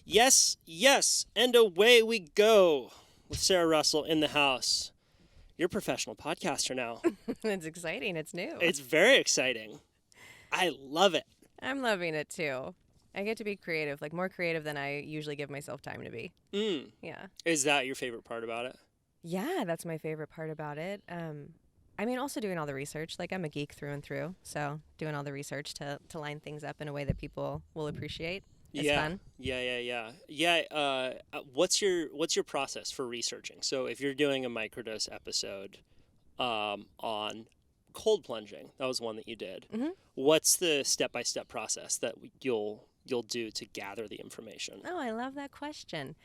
Yes, yes, and away we go with Sara Russell in the house. You're a professional podcaster now. It's exciting. It's new. It's very exciting. I love it. I'm loving it too. I get to be creative, like more creative than I usually give myself time to be. Yeah. Is that your favorite part about it? Yeah, that's my favorite part about it. I mean, also doing all the research. Like, I'm a geek through and through. So, doing all the research to line things up in a way that people will appreciate is fun. Yeah. What's your process for researching? So if you're doing a microdose episode on cold plunging, that was one that you did. Mm-hmm. What's the step-by-step process that you'll do to gather the information? Oh, I love that question.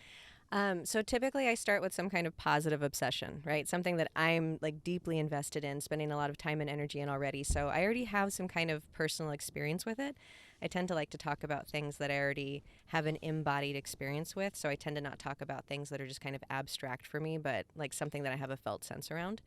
So typically I start with some kind of positive obsession, right? Something that I'm like deeply invested in, spending a lot of time and energy in already. So I already have some kind of personal experience with it. I tend to like to talk about things that I already have an embodied experience with. So I tend to not talk about things that are just kind of abstract for me, but like something that I have a felt sense around.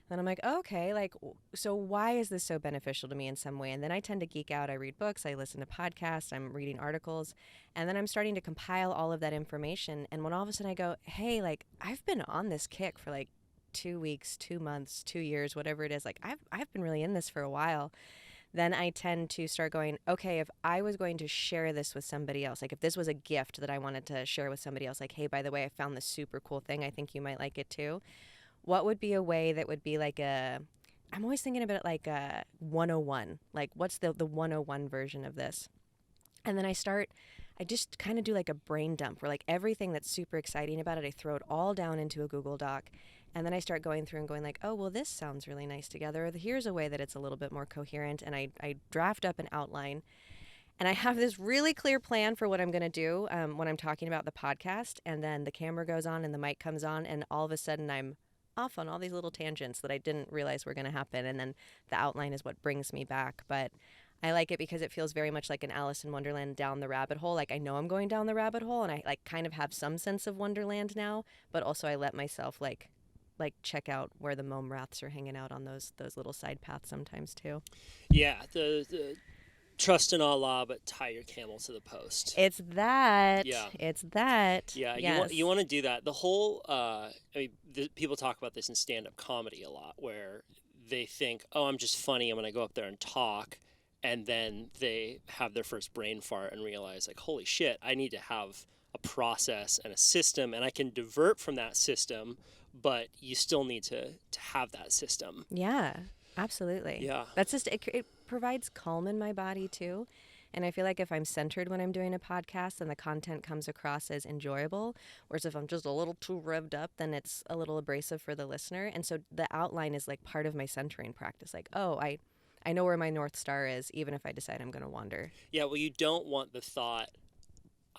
Then I'm like, oh, okay, like, so why is this so beneficial to me in some way? And then I tend to geek out. I read books, I listen to podcasts, I'm reading articles, and then I'm starting to compile all of that information. And when all of a sudden I go, hey, like, I've been on this kick for like 2 weeks, 2 months, 2 years, whatever it is, like, I've been really in this for a while. Then I tend to start going, okay, if I was going to share this with somebody else, like if this was a gift that I wanted to share with somebody else, like, hey, by the way, I found this super cool thing, I think you might like it too. What would be a way that would be like I'm always thinking about it like a 101. Like, what's the 101 version of this? And then I just kind of do like a brain dump where like everything that's super exciting about it, I throw it all down into a Google Doc. And then I start going through and going like, oh, well, this sounds really nice together. Or here's a way that it's a little bit more coherent. And I draft up an outline. And I have this really clear plan for what I'm going to do when I'm talking about the podcast. And then the camera goes on and the mic comes on. And all of a sudden I'm off on all these little tangents that I didn't realize were going to happen. And then the outline is what brings me back. But I like it because it feels very much like an Alice in Wonderland down the rabbit hole. Like I know I'm going down the rabbit hole and I like kind of have some sense of Wonderland now, but also I let myself like check out where the mome raths are hanging out on those little side paths sometimes too. Yeah, the trust in Allah, but tie your camel to the post. It's that. Yeah. It's that. Yeah, yes. you want to do that. The whole, people talk about this in stand-up comedy a lot, where they think, oh, I'm just funny, I'm going to go up there and talk, and then they have their first brain fart and realize, like, holy shit, I need to have a process and a system, and I can divert from that system, but you still need to have that system. Yeah, absolutely. Yeah. That's just, it provides calm in my body too. And I feel like if I'm centered when I'm doing a podcast and the content comes across as enjoyable, whereas if I'm just a little too revved up, then it's a little abrasive for the listener. And so the outline is like part of my centering practice. Like, oh, I know where my North Star is, even if I decide I'm going to wander. Yeah, well, you don't want the thought,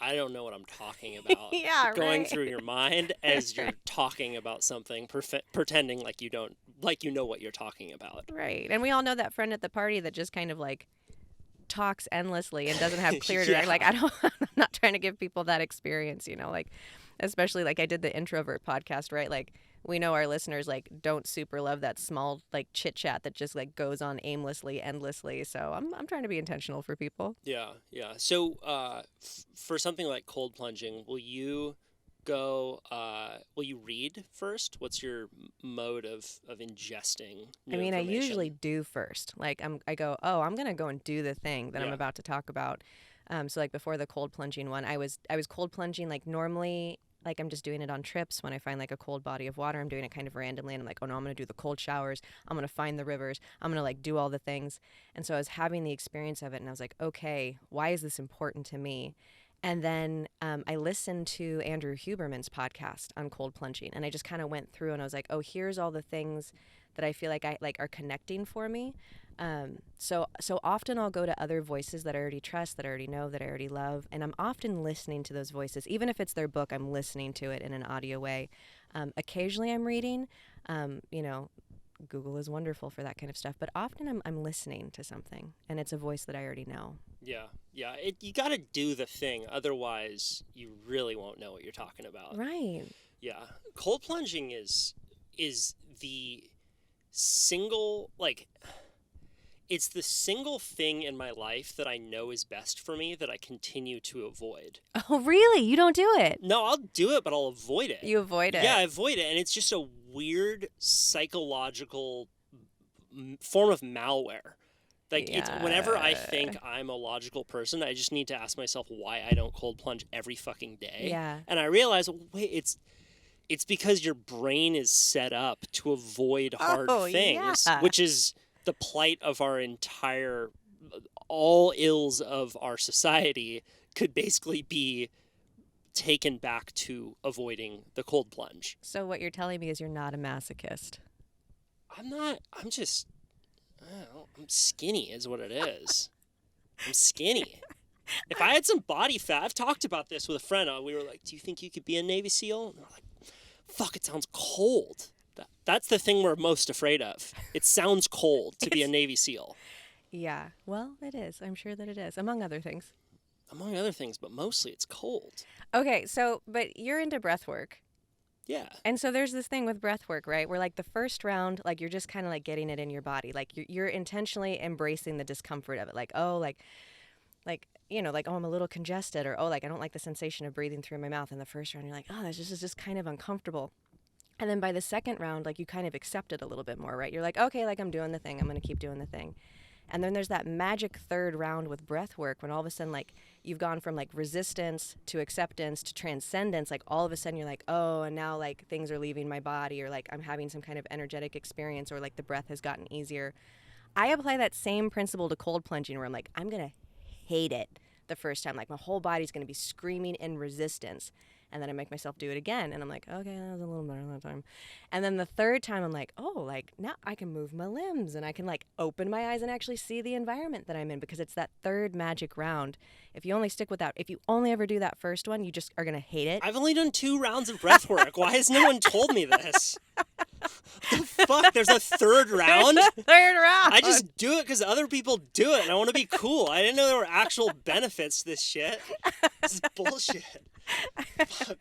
I don't know what I'm talking about, yeah, going right. through your mind as you're talking about something, pretending like you don't, like you know what you're talking about. Right. And we all know that friend at the party that just kind of like talks endlessly and doesn't have clear direct. Like I'm not trying to give people that experience, you know, like especially like I did the introvert podcast, right? Like we know our listeners like don't super love that small like chit chat that just like goes on aimlessly, endlessly. So I'm trying to be intentional for people. Yeah. So for something like cold plunging, will you read first? What's your mode of ingesting new information? I usually do first. Like I go, oh, I'm gonna go and do the thing that I'm about to talk about. So like before the cold plunging one, I was cold plunging like normally. Like I'm just doing it on trips when I find like a cold body of water. I'm doing it kind of randomly and I'm like, oh no, I'm going to do the cold showers. I'm going to find the rivers. I'm going to like do all the things. And so I was having the experience of it and I was like, okay, why is this important to me? And then I listened to Andrew Huberman's podcast on cold plunging and I just kind of went through and I was like, oh, here's all the things that I feel like are connecting for me. So often I'll go to other voices that I already trust, that I already know, that I already love, and I'm often listening to those voices. Even if it's their book, I'm listening to it in an audio way. Occasionally I'm reading. Google is wonderful for that kind of stuff, but often I'm listening to something, and it's a voice that I already know. Yeah. You got to do the thing, otherwise you really won't know what you're talking about. Right. Yeah. Cold plunging is the single, like, it's the single thing in my life that I know is best for me that I continue to avoid. Oh, really? You don't do it? No, I'll do it, but I'll avoid it. You avoid it? Yeah, I avoid it. And it's just a weird psychological form of malware. Like, it's whenever I think I'm a logical person, I just need to ask myself why I don't cold plunge every fucking day. Yeah. And I realize, wait, it's because your brain is set up to avoid hard things, which is the plight of our entire, all ills of our society could basically be taken back to avoiding the cold plunge. So what you're telling me is you're not a masochist. I'm not, I'm just, I'm skinny is what it is. I'm skinny. If I had some body fat, I've talked about this with a friend. We were like, do you think you could be a Navy SEAL? And we're like, fuck, it sounds cold. That's the thing we're most afraid of. It sounds cold to be a Navy SEAL. Yeah, well, it is. I'm sure that it is, among other things. Among other things, but mostly it's cold. Okay, so, but you're into breath work. Yeah. And so there's this thing with breath work, right? Where like the first round, like you're just kind of like getting it in your body. Like you're intentionally embracing the discomfort of it. Like, oh, like, you know, like, oh, I'm a little congested, or, oh, like, I don't like the sensation of breathing through my mouth. In the first round, you're like, oh, this is just kind of uncomfortable. And then by the second round, like, you kind of accept it a little bit more, right? You're like, okay, like, I'm doing the thing. I'm going to keep doing the thing. And then there's that magic third round with breath work when all of a sudden, like, you've gone from, like, resistance to acceptance to transcendence. Like, all of a sudden, you're like, oh, and now, like, things are leaving my body, or, like, I'm having some kind of energetic experience, or, like, the breath has gotten easier. I apply that same principle to cold plunging, where I'm like, I'm going to hate it the first time. Like, my whole body's going to be screaming in resistance. And then I make myself do it again. And I'm like, okay, that was a little better that time. And then the third time, I'm like, oh, like, now I can move my limbs. And I can, like, open my eyes and actually see the environment that I'm in. Because it's that third magic round. If you only stick with that, if you only ever do that first one, you just are going to hate it. I've only done 2 rounds of breath work. Why has no one told me this? What the fuck? There's a third round? Third round. I just do it because other people do it, and I want to be cool. I didn't know there were actual benefits to this shit. This is bullshit. Fuck.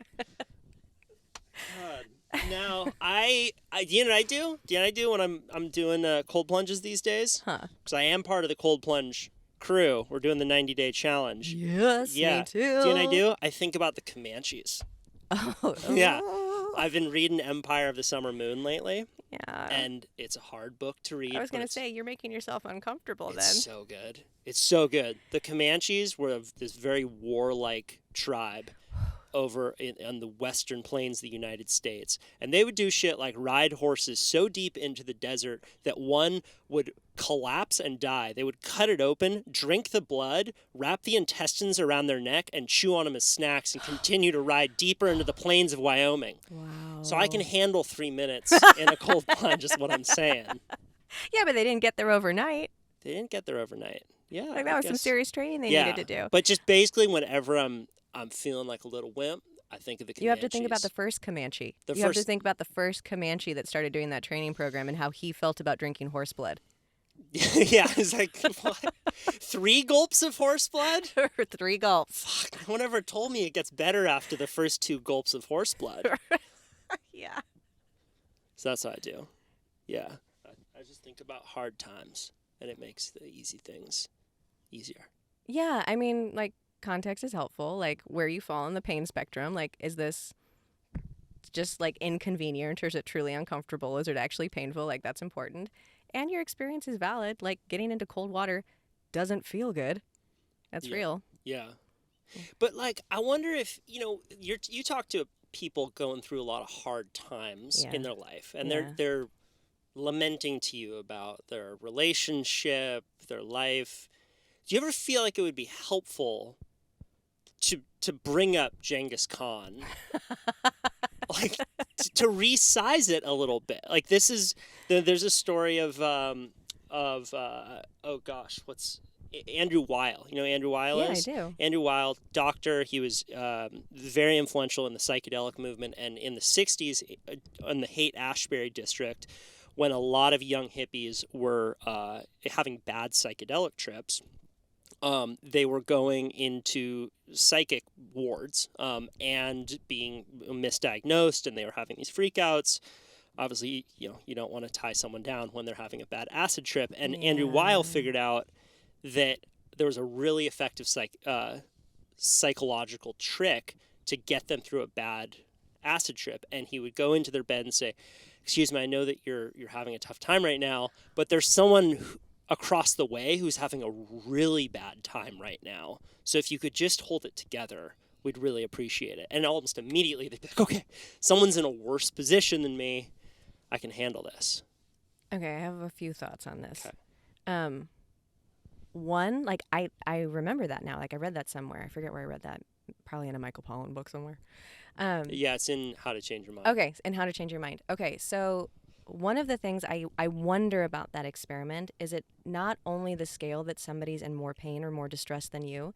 God. Now, do you know what I do? Do you know what I do when I'm doing cold plunges these days? Huh. Because I am part of the cold plunge crew. We're doing the 90-day challenge. Yes, yeah. me too. Do you know what I do? I think about the Comanches. Oh. Yeah. I've been reading Empire of the Summer Moon lately. Yeah. And it's a hard book to read. I was going to say, you're making yourself uncomfortable then. It's so good. It's so good. The Comanches were this very warlike tribe over on the western plains of the United States. And they would do shit like ride horses so deep into the desert that one would collapse and die. They would cut it open, drink the blood, wrap the intestines around their neck, and chew on them as snacks and continue to ride deeper into the plains of Wyoming. Wow. So I can handle 3 minutes in a cold plunge is what I'm saying. Yeah, but they didn't get there overnight. They didn't get there overnight. Yeah. Like, that was some serious training they needed to do. But just basically whenever I'm feeling like a little wimp, I think of the Comanches. You have to think about the first Comanche. Have to think about the first Comanche that started doing that training program and how he felt about drinking horse blood. Yeah, it's like, what? 3 gulps of horse blood? 3 gulps. Fuck, no one ever told me it gets better after the first 2 gulps of horse blood. Yeah. So that's what I do. Yeah. I just think about hard times, and it makes the easy things easier. Yeah, I mean, like, context is helpful. Like, where you fall on the pain spectrum. Like, is this just, like, inconvenient, or is it truly uncomfortable? Is it actually painful? Like, that's important. And your experience is valid. Like, getting into cold water doesn't feel good. That's real. Yeah. But, like, I wonder if, you talk to people going through a lot of hard times in their life, and they're lamenting to you about their relationship, their life. Do you ever feel like it would be helpful to bring up Genghis Khan, like to resize it a little bit? Like, this is there's a story of what's Andrew Weil. You know who Andrew Weil is? Yeah, I do. Andrew Weil, doctor. He was very influential in the psychedelic movement, and in the 60s in the Haight-Ashbury district, when a lot of young hippies were having bad psychedelic trips. They were going into psychic wards and being misdiagnosed, and they were having these freakouts. obviously, you don't want to tie someone down when they're having a bad acid trip. And Andrew Weil figured out that there was a really effective psychological trick to get them through a bad acid trip. And he would go into their bed and say, "Excuse me, I know that you're having a tough time right now, but there's someone across the way who's having a really bad time right now. So if you could just hold it together, we'd really appreciate it." And almost immediately they'd be like, "Okay, someone's in a worse position than me. I can handle this." Okay, I have a few thoughts on this. Okay. One, like I remember that now. Like I read that somewhere. I forget where I read that. Probably in a Michael Pollan book somewhere. Yeah, it's in How to Change Your Mind. Okay, and How to Change Your Mind. Okay, so one of the things I wonder about that experiment is it not only the scale that somebody's in more pain or more distress than you,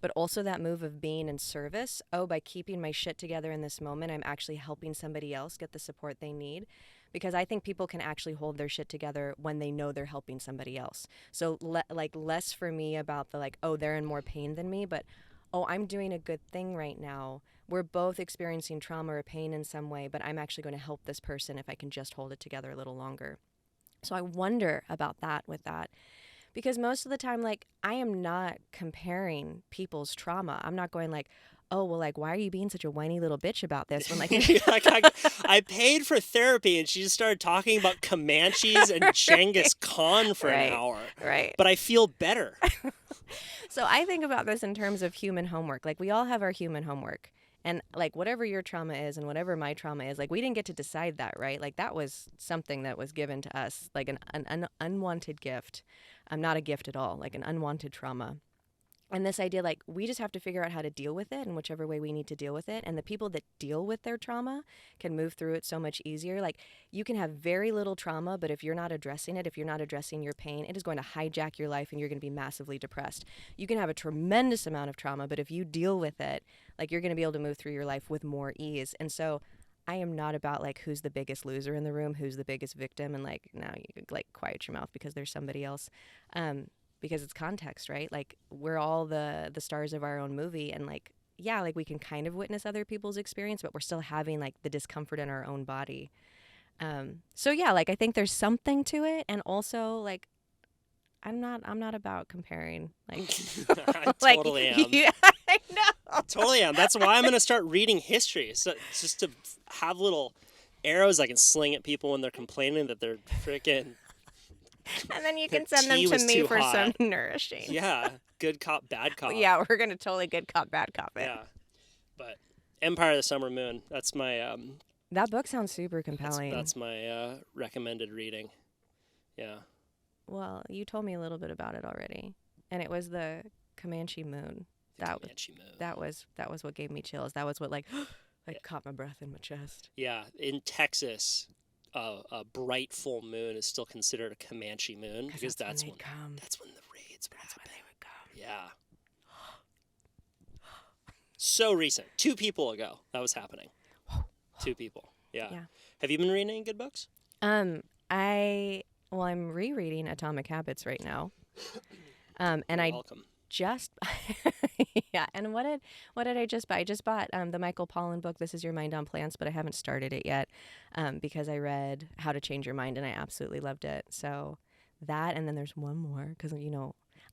but also that move of being in service. Oh, by keeping my shit together in this moment, I'm actually helping somebody else get the support they need. Because I think people can actually hold their shit together when they know they're helping somebody else. So less for me about the like, oh, they're in more pain than me, but oh, I'm doing a good thing right now. We're both experiencing trauma or pain in some way, but I'm actually going to help this person if I can just hold it together a little longer. So I wonder about that with that. Because most of the time, like, I am not comparing people's trauma. I'm not going like, oh, well, like, why are you being such a whiny little bitch about this? When, like, I paid for therapy, and she just started talking about Comanches and Genghis Khan for an hour. Right. But I feel better. So I think about this in terms of human homework. Like, we all have our human homework. And, like, whatever your trauma is and whatever my trauma is, like, we didn't get to decide that, right? Like, that was something that was given to us, like an unwanted gift. Not a gift at all, like an unwanted trauma. And this idea, like, we just have to figure out how to deal with it in whichever way we need to deal with it. And the people that deal with their trauma can move through it so much easier. Like, you can have very little trauma, but if you're not addressing it, if you're not addressing your pain, it is going to hijack your life and you're going to be massively depressed. You can have a tremendous amount of trauma, but if you deal with it, like, you're going to be able to move through your life with more ease. And so I am not about, like, who's the biggest loser in the room, who's the biggest victim, and, like, now you, like, quiet your mouth because there's somebody else. Because it's context, right? Like, we're all the stars of our own movie, and, like, yeah, like, we can kind of witness other people's experience, but we're still having, like, the discomfort in our own body. So yeah, like, I think there's something to it, and also, like, I'm not about comparing, like, I totally am. Yeah, I know. Totally am. That's why I'm going to start reading history. So just to have little arrows I can sling at people when they're complaining that they're freaking. And then you can send them to me for some nourishing. Yeah. Good cop, bad cop. Yeah, we're going to totally good cop, bad cop it. Yeah. But Empire of the Summer Moon, that's my... that book sounds super compelling. That's my recommended reading. Yeah. Well, you told me a little bit about it already. And it was the Comanche Moon. That was what gave me chills. That was what, like, caught my breath in my chest. Yeah. In Texas... a bright full moon is still considered a Comanche moon because that's when the raids would happen. They would come. Yeah. So recent. 2 people ago that was happening. 2 people. Yeah. Have you been reading any good books? I'm rereading Atomic Habits right now. And You're welcome. Just and what did I just buy? I just bought the Michael Pollan book, This Is Your Mind on Plants, but I haven't started it yet because I read How to Change Your Mind and I absolutely loved it. So that, and then there's one more because I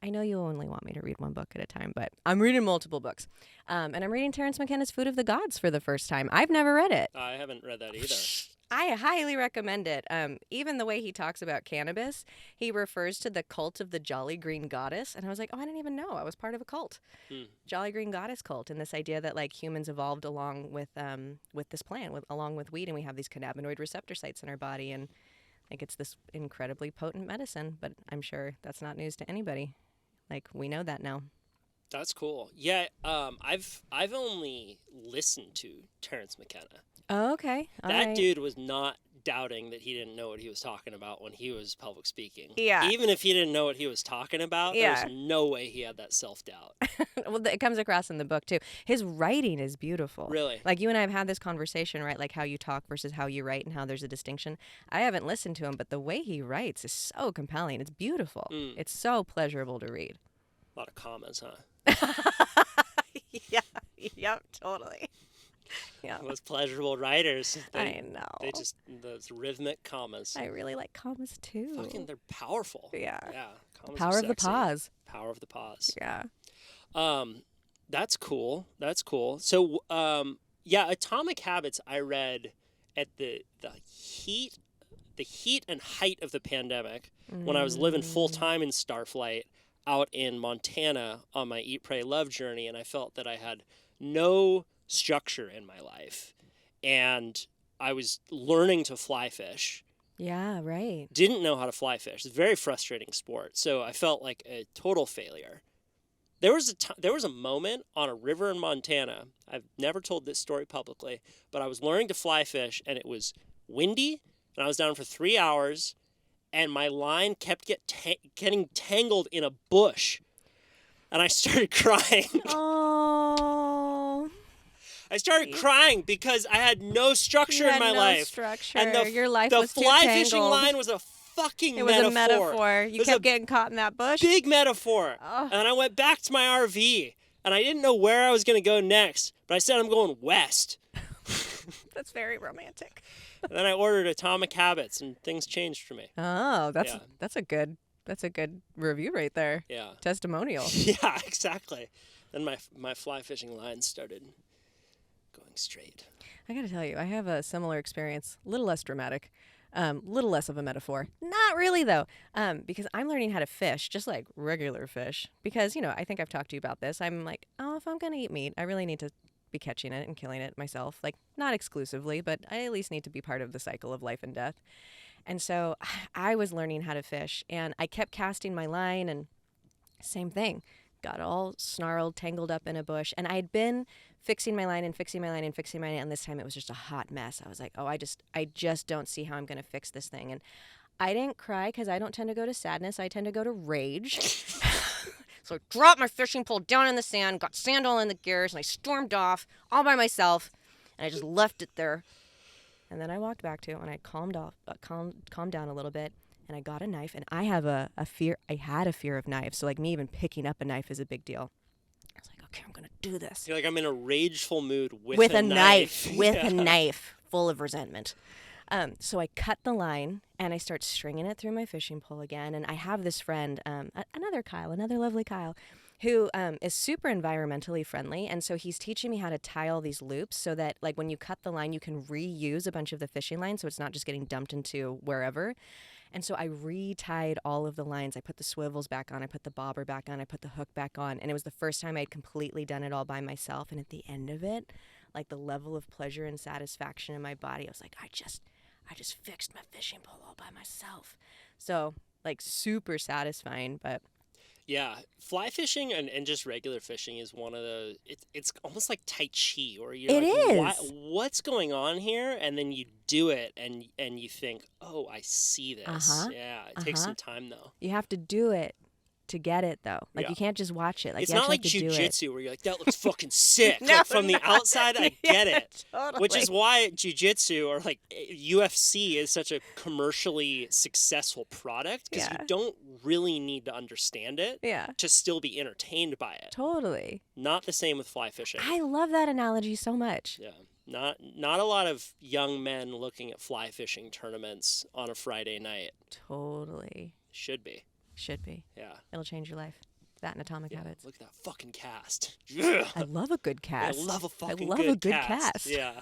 know you only want me to read one book at a time, but I'm reading multiple books. And I'm reading Terence McKenna's Food of the Gods for the first time. I've never read it. I haven't read that either. I highly recommend it. Even the way he talks about cannabis, he refers to the cult of the Jolly Green Goddess. And I was like, oh, I didn't even know I was part of a cult. Jolly Green Goddess cult. And this idea that, like, humans evolved along with this plant, along with weed. And we have these cannabinoid receptor sites in our body. And, like, it's this incredibly potent medicine. But I'm sure that's not news to anybody. Like, we know that now. That's cool. Yeah, I've only listened to Terence McKenna. Oh, okay. That dude was not doubting that he didn't know what he was talking about when he was public speaking. Yeah. Even if he didn't know what he was talking about, there's no way he had that self-doubt. Well, it comes across in the book, too. His writing is beautiful. Really? Like, you and I have had this conversation, right? Like, how you talk versus how you write and how there's a distinction. I haven't listened to him, but the way he writes is so compelling. It's beautiful. It's so pleasurable to read. A lot of comments, huh? Yeah. Yep, totally. Yeah. Those pleasurable writers. I know. They just, those rhythmic commas. I really like commas too. Fucking, they're powerful. Yeah. Yeah. Commas Power are of the sexy. pause. Power of the pause. Yeah. That's cool. That's cool. So, yeah, Atomic Habits I read at the heat and height of the pandemic when I was living full time in Starflight out in Montana on my Eat, Pray, Love journey, and I felt that I had no structure in my life, and I was learning to fly fish. Yeah, right. Didn't know how to fly fish. It's a very frustrating sport, so I felt like a total failure. There was a moment on a river in Montana. I've never told this story publicly, but I was learning to fly fish, and it was windy, and I was down for 3 hours, and my line kept getting tangled in a bush, and I started crying. Oh. I started crying because I had no structure in my life. Structure. And your life the was too fly tangled. fishing line was a fucking It was metaphor. a metaphor. You was kept a getting caught in that bush. Big metaphor. Oh. And I went back to my RV, and I didn't know where I was going to go next, but I said I'm going west. That's very romantic. And then I ordered Atomic Habits, and things changed for me. Oh, Yeah. that's a good review right there. Yeah. Testimonial. Yeah, exactly. Then my fly fishing line started going straight. I gotta tell you, I have a similar experience, a little less dramatic, little less of a metaphor. Not really though, because I'm learning how to fish, just like regular fish. Because I think I've talked to you about this. I'm like, oh, if I'm gonna eat meat, I really need to be catching it and killing it myself. Like, not exclusively, but I at least need to be part of the cycle of life and death. And so I was learning how to fish, and I kept casting my line, and same thing. Got all snarled, tangled up in a bush. And I had been fixing my line and fixing my line and fixing my line, and this time it was just a hot mess. I was like, oh, I just don't see how I'm going to fix this thing. And I didn't cry because I don't tend to go to sadness. I tend to go to rage. So I dropped my fishing pole down in the sand, got sand all in the gears, and I stormed off all by myself. And I just left it there. And then I walked back to it, and I calmed down a little bit. And I got a knife, and I have a fear. I had a fear of knives, so like me even picking up a knife is a big deal. I was like, okay, I'm gonna do this. You're like, I'm in a rageful mood with a knife, with Yeah. a knife, full of resentment. So I cut the line, and I start stringing it through my fishing pole again. And I have this friend, another lovely Kyle, who is super environmentally friendly. And so he's teaching me how to tie all these loops so that like when you cut the line, you can reuse a bunch of the fishing line, so it's not just getting dumped into wherever. And so I retied all of the lines. I put the swivels back on. I put the bobber back on. I put the hook back on. And it was the first time I'd completely done it all by myself. And at the end of it, like the level of pleasure and satisfaction in my body, I was like, I just fixed my fishing pole all by myself. So like super satisfying, but Yeah, fly fishing and just regular fishing is one of the. It's almost like Tai Chi, or you're It like, is. what's going on here? And then you do it, and you think, oh, I see this. Uh-huh. Yeah, it takes some time though. you have to do it to get it though. Like Yeah. you can't just watch it. Like It's you not actually like have to do it. jujitsu where you're like, that looks fucking sick. No, Like from the not. outside, I get it. Totally. Which is why jujitsu or like UFC is such a commercially successful product, because Yeah. you don't really need to understand it Yeah, to still be entertained by it. totally. Not the same with fly fishing. I love that analogy so much. Yeah. Not a lot of young men looking at fly fishing tournaments on a Friday night. Totally. Should be. Should be. Yeah. It'll change your life. That and Atomic Yeah, Habits. look at that fucking cast. Yeah. I love a good cast. I love a fucking love good a good cast. cast. Yeah.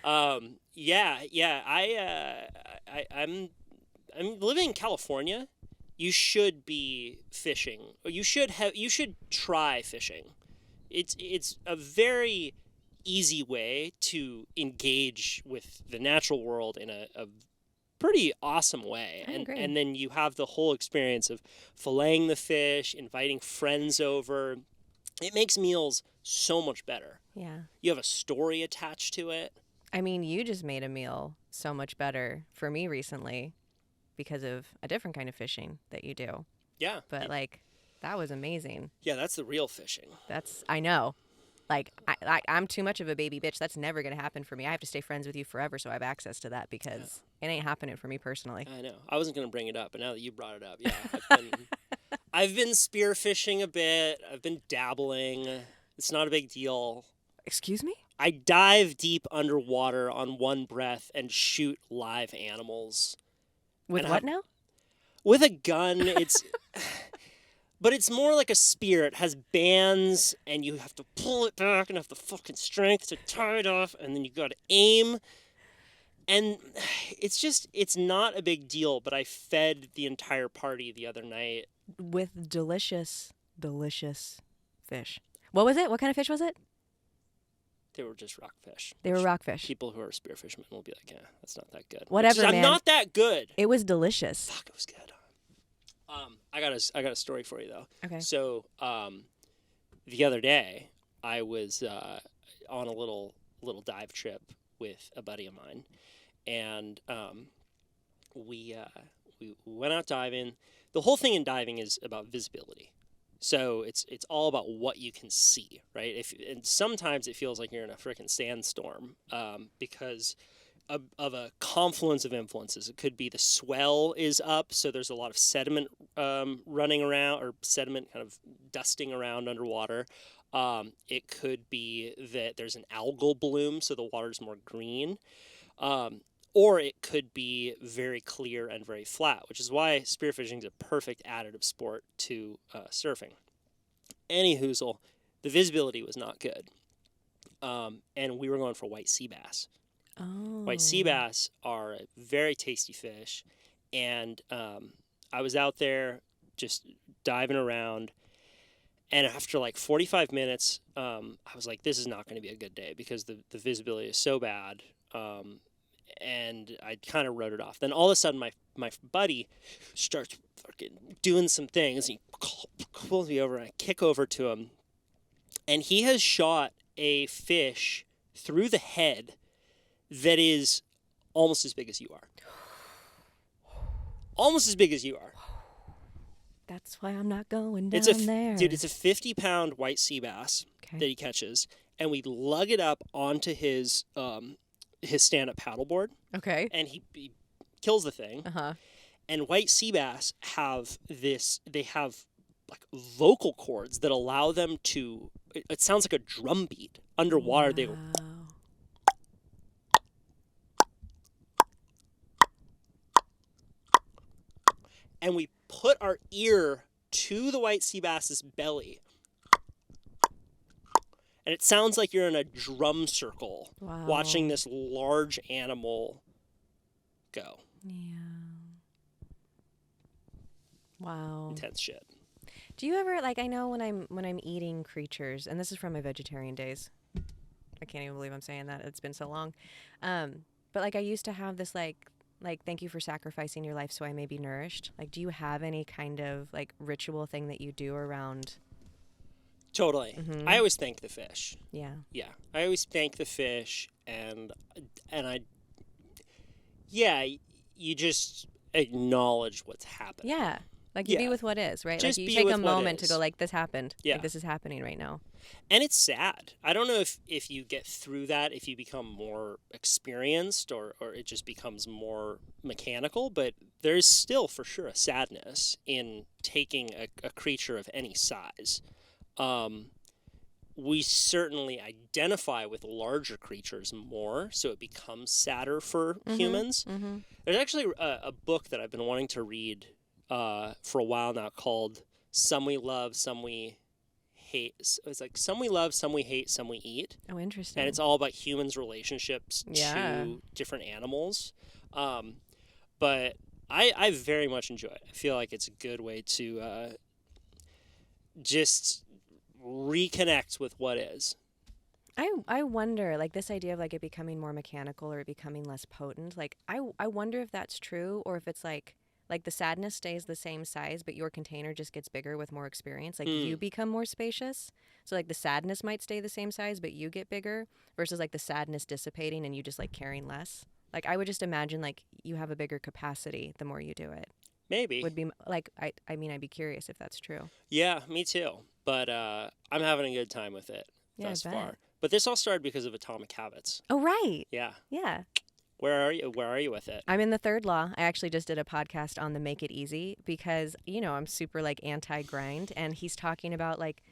I'm living in California. You should be fishing. Or you should try fishing. It's a very easy way to engage with the natural world in a pretty awesome way. I agree. And then you have the whole experience of filleting the fish, inviting friends over. It makes meals so much better. Yeah. You have a story attached to it. I mean, you just made a meal so much better for me recently because of a different kind of fishing that you do. Yeah. But like, that was amazing. Yeah, that's the real fishing. I know. Like, I'm too much of a baby bitch. That's never going to happen for me. I have to stay friends with you forever so I have access to that because it ain't happening for me personally. I know. I wasn't going to bring it up, but now that you brought it up, yeah. I've been spearfishing a bit. I've been dabbling. It's not a big deal. Excuse me? I dive deep underwater on one breath and shoot live animals. With And what now? With a gun. It's but it's more like a spear. It has bands and you have to pull it back and have the fucking strength to tie it off, and then you got to aim. And it's not a big deal, but I fed the entire party the other night With delicious, delicious fish. What was it? What kind of fish was it? They were just rockfish. They were rockfish. People who are spearfishermen will be like, yeah, that's not that good. Whatever, I'm man. not that good. It was delicious. Fuck, it was good. I got a story for you though. Okay. So, the other day I was on a little dive trip with a buddy of mine, and we went out diving. The whole thing in diving is about visibility. So it's all about what you can see, right? And sometimes it feels like you're in a freaking sandstorm because of a confluence of influences. It could be the swell is up, so there's a lot of sediment running around, or sediment kind of dusting around underwater. It could be that there's an algal bloom, so the water's more green. Or it could be very clear and very flat, which is why spearfishing is a perfect additive sport to surfing. Any hoozle, the visibility was not good. And we were going for white sea bass. Oh. White sea bass are a very tasty fish. And I was out there just diving around. And after like 45 minutes, I was like, this is not going to be a good day because the visibility is so bad. And I kind of wrote it off. Then all of a sudden, my buddy starts fucking doing some things. He pulls me over, and I kick over to him. And he has shot a fish through the head that is almost as big as you are. Almost as big as you are. That's why I'm not going down there. Dude, it's a 50-pound white sea bass that he catches. And we lug it up onto his stand-up paddleboard. Okay. And he kills the thing. Uh-huh. And white sea bass have they have like vocal cords that allow them to, it sounds like a drum beat. Underwater, wow. they go. And we put our ear to the white sea bass's belly. And it sounds like you're in a drum circle watching this large animal go. Yeah. Wow. Intense shit. Do you ever, like, I know when I'm eating creatures, and this is from my vegetarian days. I can't even believe I'm saying that. It's been so long. But like I used to have this like thank you for sacrificing your life so I may be nourished. Like, do you have any kind of like ritual thing that you do around? Totally. Mm-hmm. I always thank the fish. Yeah. Yeah. I always thank the fish, and you just acknowledge what's happening. Yeah. Like you be with what is, right? Just like be you take with a what moment to is. go like, this happened. Yeah. Like this is happening right now. And it's sad. I don't know if you get through that, if you become more experienced or it just becomes more mechanical, but there's still for sure a sadness in taking a creature of any size. We certainly identify with larger creatures more, so it becomes sadder for humans. Mm-hmm. There's actually a book that I've been wanting to read for a while now called Some We Love, Some We Hate. It's like Some We Love, Some We Hate, Some We Eat. Oh, interesting. And it's all about humans' relationships Yeah. to different animals. But I very much enjoy it. I feel like it's a good way to just reconnect with what is. I wonder, like this idea of like it becoming more mechanical or it becoming less potent. Like I wonder if that's true, or if it's like the sadness stays the same size, but your container just gets bigger with more experience. Like you become more spacious. So like the sadness might stay the same size, but you get bigger, versus like the sadness dissipating and you just like carrying less. Like I would just imagine like you have a bigger capacity the more you do it. Maybe. Would be like I mean I'd be curious if that's true. Yeah, me too. But I'm having a good time with it thus far. But this all started because of Atomic Habits. Oh right. Yeah. Yeah. Where are you? Where are you with it? I'm in the third law. I actually just did a podcast on the Make It Easy because, I'm super like anti-grind, and he's talking about like,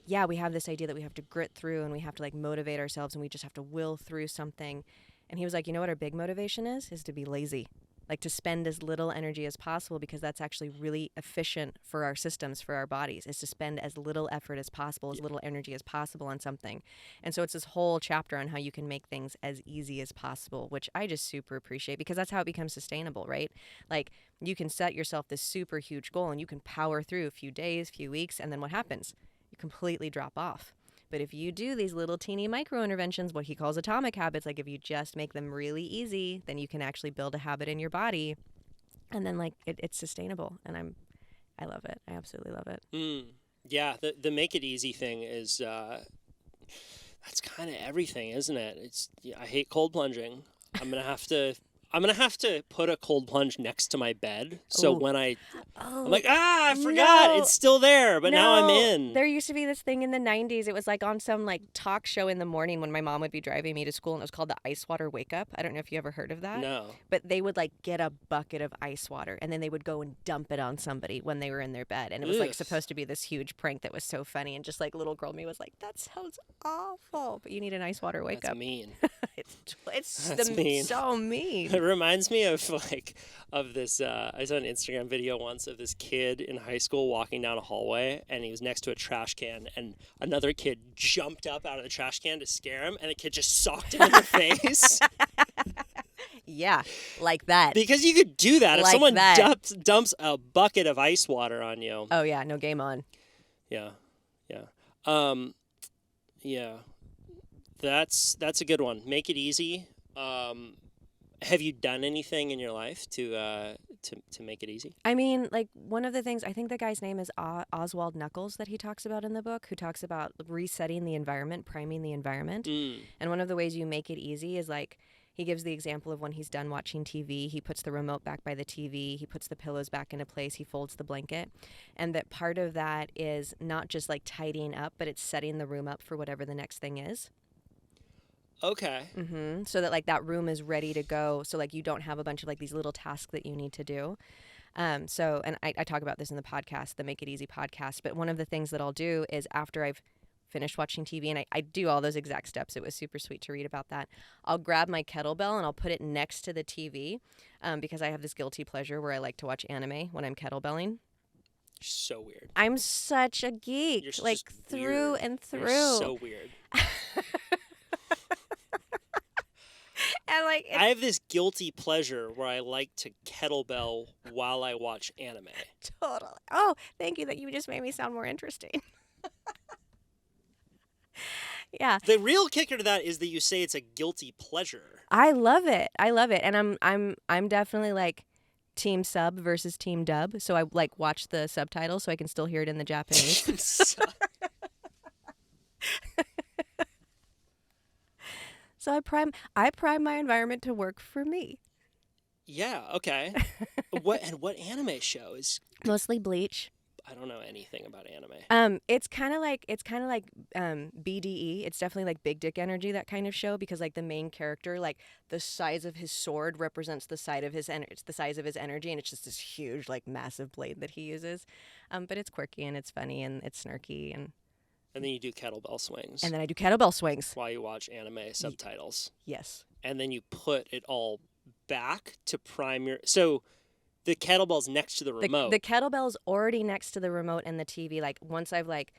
yeah, we have this idea that we have to grit through and we have to like motivate ourselves and we just have to will through something. And he was like, you know what our big motivation is to be lazy. Like to spend as little energy as possible, because that's actually really efficient for our systems, for our bodies, is to spend as little effort as possible, as little energy as possible on something. And so it's this whole chapter on how you can make things as easy as possible, which I just super appreciate, because that's how it becomes sustainable, right? Like you can set yourself this super huge goal and you can power through a few days, few weeks, and then what happens? You completely drop off. But if you do these little teeny micro interventions, what he calls atomic habits, like if you just make them really easy, then you can actually build a habit in your body, and then like it's sustainable. And I love it. I absolutely love it. Yeah, the make it easy thing is that's kind of everything, isn't it? I hate cold plunging. I'm gonna have to put a cold plunge next to my bed, so when I'm like, I forgot, it's still there, but now I'm in. There used to be this thing in the 90s. It was like on some like talk show in the morning when my mom would be driving me to school, and it was called the Ice Water Wake Up. I don't know if you ever heard of that. No. But they would like get a bucket of ice water and then they would go and dump it on somebody when they were in their bed. And it was like supposed to be this huge prank that was so funny. And just like little girl me was like, that sounds awful. But you need an ice water wake That's up. mean. It's mean. So mean. It reminds me of this. I saw an Instagram video once of this kid in high school walking down a hallway, and he was next to a trash can, and another kid jumped up out of the trash can to scare him, and the kid just socked him in the face. Yeah, like that. Because you could do that if like someone that. dumps a bucket of ice water on you. Oh yeah, no game on. Yeah. Yeah. That's a good one. Make it easy. Have you done anything in your life to make it easy? I mean, like one of the things, I think the guy's name is Oswald Knuckles, that he talks about in the book, who talks about resetting the environment, priming the environment. And one of the ways you make it easy is like, he gives the example of when he's done watching TV, he puts the remote back by the TV, he puts the pillows back into place, he folds the blanket. And that part of that is not just like tidying up, but it's setting the room up for whatever the next thing is. Okay. So that like that room is ready to go. So like you don't have a bunch of like these little tasks that you need to do. And I talk about this in the podcast, the Make It Easy podcast. But one of the things that I'll do is after I've finished watching TV, and I do all those exact steps. It was super sweet to read about that. I'll grab my kettlebell and I'll put it next to the TV because I have this guilty pleasure where I like to watch anime when I'm kettlebelling. So weird. I'm such a geek, You're like just through weird. and through. You're so weird. And like I have this guilty pleasure where I like to kettlebell while I watch anime. Totally. Oh, thank you. That you just made me sound more interesting. Yeah. The real kicker to that is that you say it's a guilty pleasure. I love it. And I'm definitely like team sub versus team dub. So I like watch the subtitles so I can still hear it in the Japanese. So I prime my environment to work for me. Yeah, okay. What anime show is Mostly Bleach. I don't know anything about anime. It's kind of like BDE. It's definitely like big dick energy, that kind of show, because like the main character, like the size of his sword represents the size of his energy, and it's just this huge like massive blade that he uses. But it's quirky and it's funny and it's snarky and then you do kettlebell swings. And then I do kettlebell swings while you watch anime subtitles. Yes. And then you put it all back to prime your. So the kettlebell's next to the remote. The kettlebell's already next to the remote and the TV. Like once I've like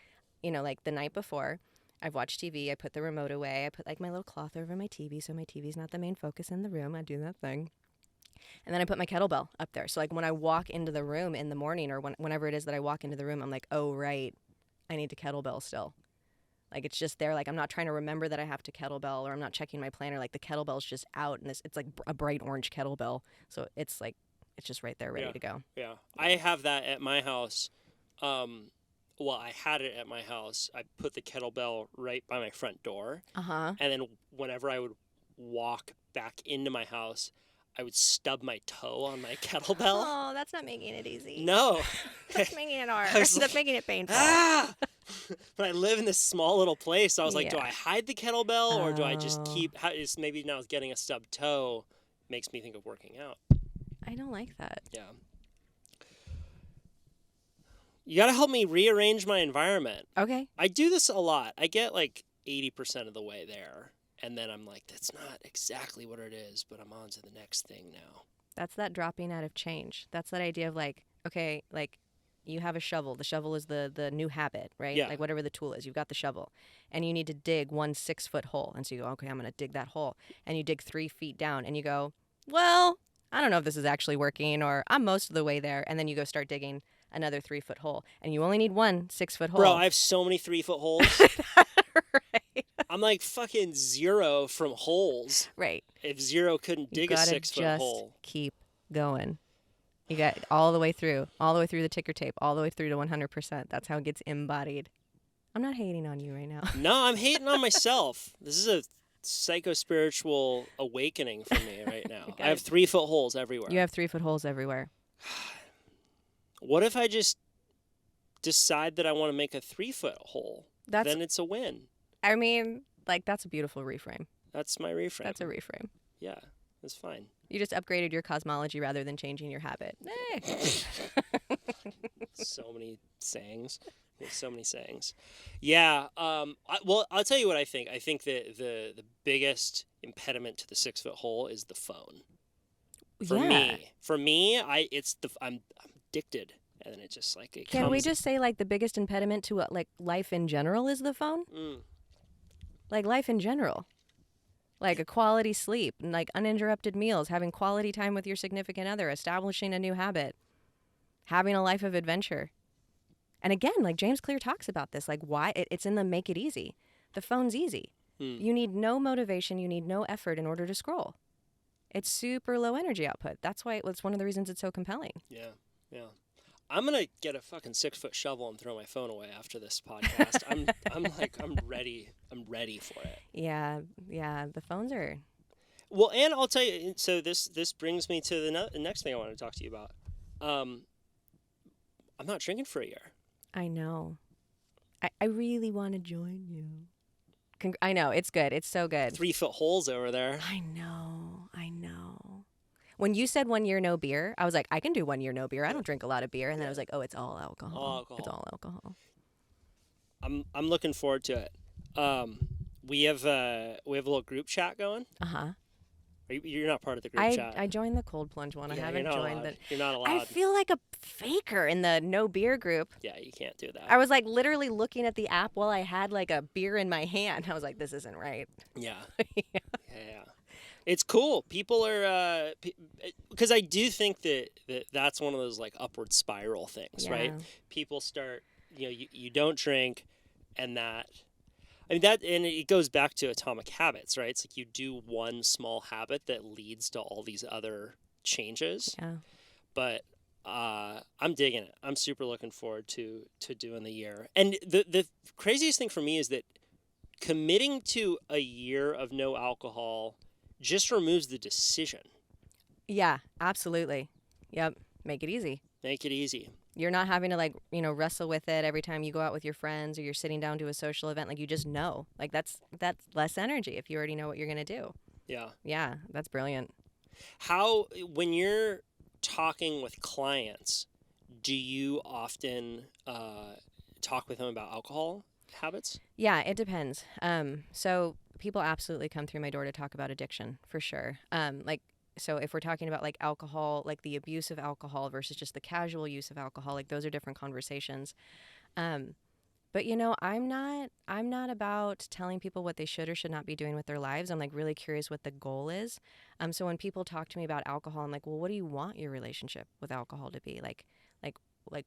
the night before, I've watched TV. I put the remote away. I put like my little cloth over my TV so my TV's not the main focus in the room. I do that thing. And then I put my kettlebell up there. So like when I walk into the room in the morning or whenever it is that I walk into the room, I'm like, oh, right. I need to kettlebell still. Like it's just there. Like I'm not trying to remember that I have to kettlebell, or I'm not checking my planner. Like the kettlebell's just out, and it's like a bright orange kettlebell. So it's like it's just right there, ready to go. Yeah, I have that at my house. Well, I had it at my house. I put the kettlebell right by my front door. And then whenever I would walk back into my house, I would stub my toe on my kettlebell. Oh, that's not making it easy. No. That's making it hard. That's making it painful. But I live in this small little place. So I was like, do I hide the kettlebell or do I just keep... Maybe now it's getting a stub toe. makes me think of working out. I don't like that. Yeah. You got to help me rearrange my environment. Okay. I do this a lot. I get like 80% of the way there. And then I'm like, that's not exactly what it is, but I'm on to the next thing now. That's that dropping out of change. That's that idea of like, okay, like you have a shovel. The shovel is the new habit, right? Yeah. Like whatever the tool is, you've got the shovel. And you need to dig 1 6-foot hole. And so you go, okay, I'm going to dig that hole. And you dig 3 feet down and you go, well, I don't know if this is actually working or I'm most of the way there. And then you go start digging another 3-foot hole. And you only need 1 6-foot hole. Bro, I have so many 3-foot holes. Right. I'm like fucking 0 from holes. Right. If 0 couldn't dig a 6-foot hole. Keep going. You got all the way through the ticker tape, all the way through to 100%. That's how it gets embodied. I'm not hating on you right now. No, I'm hating on myself. This is a psycho-spiritual awakening for me right now. I have 3-foot holes everywhere. You have 3-foot holes everywhere. What if I just decide that I want to make a 3-foot hole? Then it's a win. I mean, like, that's a beautiful reframe. That's my reframe. That's a reframe. Yeah, that's fine. You just upgraded your cosmology rather than changing your habit. So many sayings. There's so many sayings. Yeah. Well, I'll tell you what I think. I think that the biggest impediment to the 6-foot hole is the phone. For me, I'm addicted, and then it just like it Can we just say like the biggest impediment to like life in general is the phone? Like life in general. Like a quality sleep, and like uninterrupted meals, having quality time with your significant other, establishing a new habit, having a life of adventure. And again, like James Clear talks about this, like why it's in the make it easy. The phone's easy. You need no motivation, you need no effort in order to scroll. It's super low energy output. That's why it's one of the reasons it's so compelling. Yeah. I'm gonna get a fucking 6-foot shovel and throw my phone away after this podcast. I'm ready. I'm ready for it. Yeah. The phones are. Well, and I'll tell you. So this brings me to the next thing I want to talk to you about. I'm not drinking for a year. I know. I really want to join you. I know. It's good. It's so good. 3-foot holes over there. I know. When you said 1 year no beer, I was like, I can do 1 year no beer. I don't drink a lot of beer. And then I was like, oh, it's all alcohol. It's all alcohol. I'm looking forward to it. We have a little group chat going. You're not part of the group chat. I joined the cold plunge one. I haven't joined the. You're not allowed. I feel like a faker in the no beer group. Yeah, you can't do that. I was like literally looking at the app while I had like a beer in my hand. I was like, this isn't right. Yeah. Yeah. It's cool. People are because I do think that's one of those like upward spiral things, right? People start, you don't drink, and and it goes back to atomic habits, right? It's like you do one small habit that leads to all these other changes. Yeah. But I'm digging it. I'm super looking forward to doing the year. And the craziest thing for me is that committing to a year of no alcohol just removes the decision. Yeah, absolutely. Yep. Make it easy. Make it easy. You're not having to wrestle with it every time you go out with your friends or you're sitting down to a social event. Like you just know. Like that's less energy if you already know what you're going to do. Yeah. Yeah, that's brilliant. How, when you're talking with clients, do you often talk with them about alcohol habits? Yeah, it depends. So people absolutely come through my door to talk about addiction for sure. So if we're talking about like alcohol, like the abuse of alcohol versus just the casual use of alcohol, like those are different conversations. But I'm not about telling people what they should or should not be doing with their lives. I'm like really curious what the goal is. So when people talk to me about alcohol, I'm like, well, what do you want your relationship with alcohol to be? Like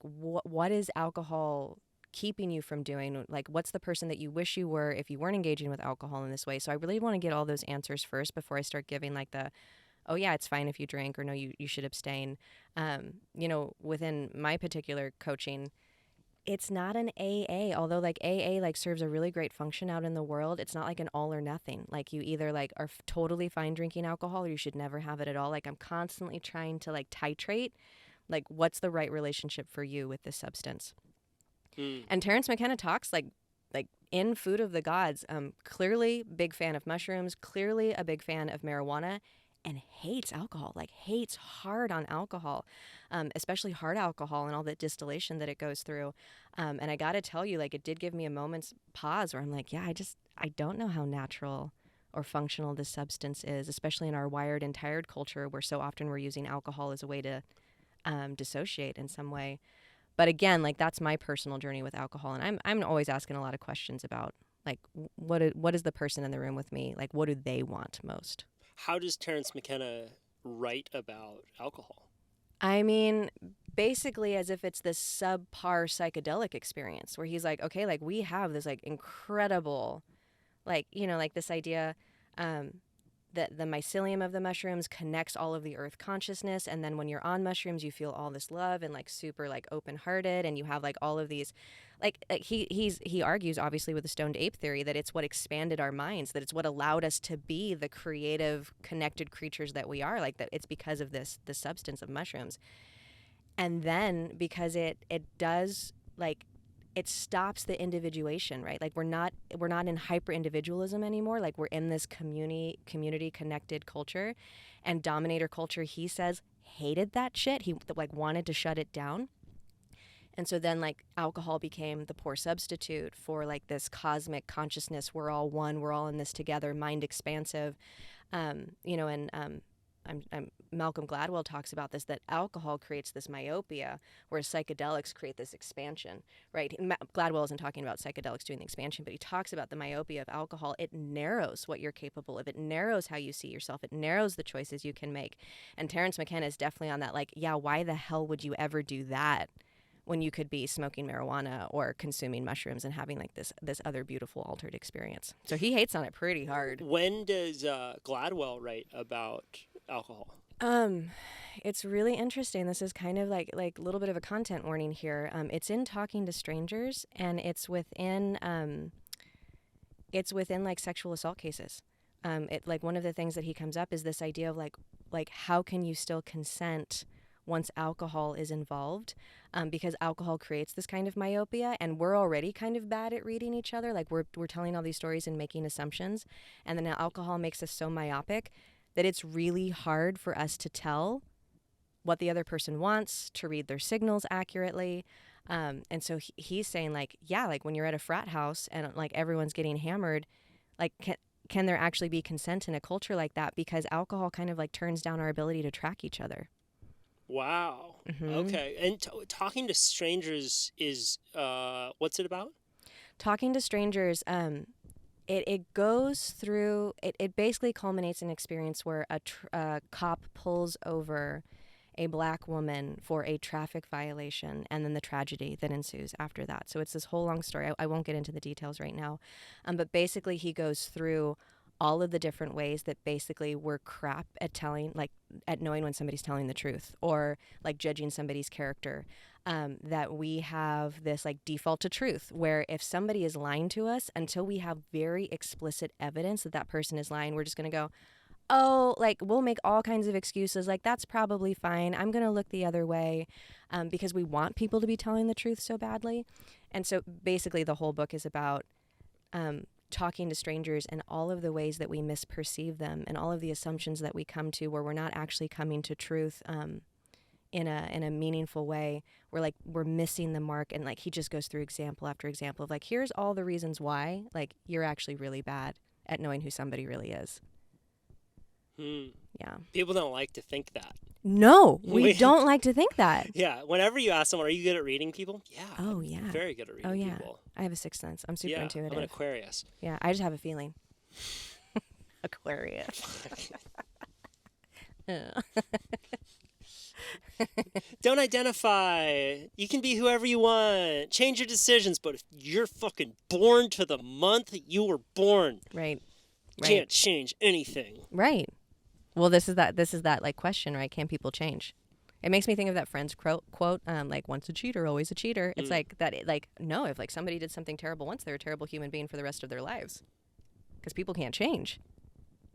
what is alcohol keeping you from doing? Like, what's the person that you wish you were if you weren't engaging with alcohol in this way? So I really want to get all those answers first before I start giving like the, oh yeah, it's fine if you drink, or no, you should abstain. Within my particular coaching, it's not an AA, although like AA like serves a really great function out in the world. It's not like an all or nothing. Like you either like are totally fine drinking alcohol or you should never have it at all. Like I'm constantly trying to like titrate, like what's the right relationship for you with this substance. And Terence McKenna talks like in Food of the Gods, clearly big fan of mushrooms, clearly a big fan of marijuana, and hates alcohol, like hates hard on alcohol, especially hard alcohol and all the distillation that it goes through. And I got to tell you, like, it did give me a moment's pause where I'm like, yeah, I don't know how natural or functional this substance is, especially in our wired and tired culture where so often we're using alcohol as a way to dissociate in some way. But again, like, that's my personal journey with alcohol. And I'm always asking a lot of questions about, like, what is the person in the room with me? Like, what do they want most? How does Terence McKenna write about alcohol? I mean, basically as if it's this subpar psychedelic experience where he's like, okay, like, we have this, like, incredible, like, you know, like this idea that the mycelium of the mushrooms connects all of the earth consciousness. And then when you're on mushrooms, you feel all this love and, like, super, like, open-hearted, and you have, like, all of these, like he argues, obviously, with the stoned ape theory, that it's what expanded our minds, that it's what allowed us to be the creative, connected creatures that we are, like, that it's because of the substance of mushrooms. And then because it does, like, it stops the individuation, right? Like, we're not in hyper individualism anymore. Like, we're in this community connected culture, and dominator culture, he says, hated that shit. He, like, wanted to shut it down. And so then, like, alcohol became the poor substitute for, like, this cosmic consciousness. We're all one. We're all in this together. Mind expansive, you know. And Malcolm Gladwell talks about this, that alcohol creates this myopia, whereas psychedelics create this expansion, right? Gladwell isn't talking about psychedelics doing the expansion, but he talks about the myopia of alcohol. It narrows what you're capable of. It narrows how you see yourself. It narrows the choices you can make. And Terence McKenna is definitely on that, like, yeah, why the hell would you ever do that when you could be smoking marijuana or consuming mushrooms and having, like, this other beautiful altered experience? So he hates on it pretty hard. When does Gladwell write about alcohol? It's really interesting. This is kind of like a little bit of a content warning here. It's in Talking to Strangers, and it's within like sexual assault cases. It, like, one of the things that he comes up is this idea of like how can you still consent once alcohol is involved, because alcohol creates this kind of myopia, and we're already kind of bad at reading each other. Like, we're telling all these stories and making assumptions, and then alcohol makes us so myopic that it's really hard for us to tell what the other person wants, to read their signals accurately. And so he's saying, like, yeah, like, when you're at a frat house and, like, everyone's getting hammered, like, can there actually be consent in a culture like that? Because alcohol kind of, like, turns down our ability to track each other. Wow. Mm-hmm. Okay. And Talking to Strangers is, what's it about? Talking to Strangers, it goes through, it basically culminates in an experience where a cop pulls over a black woman for a traffic violation, and then the tragedy that ensues after that. So it's this whole long story. I won't get into the details right now. But basically he goes through all of the different ways that basically we're crap at at knowing when somebody's telling the truth, or, like, judging somebody's character. That we have this, like, default to truth, where if somebody is lying to us, until we have very explicit evidence that that person is lying, we're just going to go, oh, like, we'll make all kinds of excuses, like, that's probably fine, I'm going to look the other way, because we want people to be telling the truth so badly. And so basically the whole book is about talking to strangers and all of the ways that we misperceive them, and all of the assumptions that we come to where we're not actually coming to truth in a meaningful way. We're missing the mark. And, like, he just goes through example after example of, like, here's all the reasons why, like, you're actually really bad at knowing who somebody really is. Yeah. People don't like to think that. No, we don't like to think that. Yeah. Whenever you ask someone, are you good at reading people? Yeah. Oh, I'm yeah. very good at reading people. I have a sixth sense. I'm super intuitive. I'm an Aquarius. Yeah, I just have a feeling. Aquarius. Don't identify. You can be whoever you want. Change your decisions, but if you're fucking born to the month you were born, right. Can't change anything. Right. Well, this is that like question, right? Can people change? It makes me think of that Friends quote, like, once a cheater, always a cheater. It's like that. Like, no, if, like, somebody did something terrible once, they're a terrible human being for the rest of their lives, because people can't change,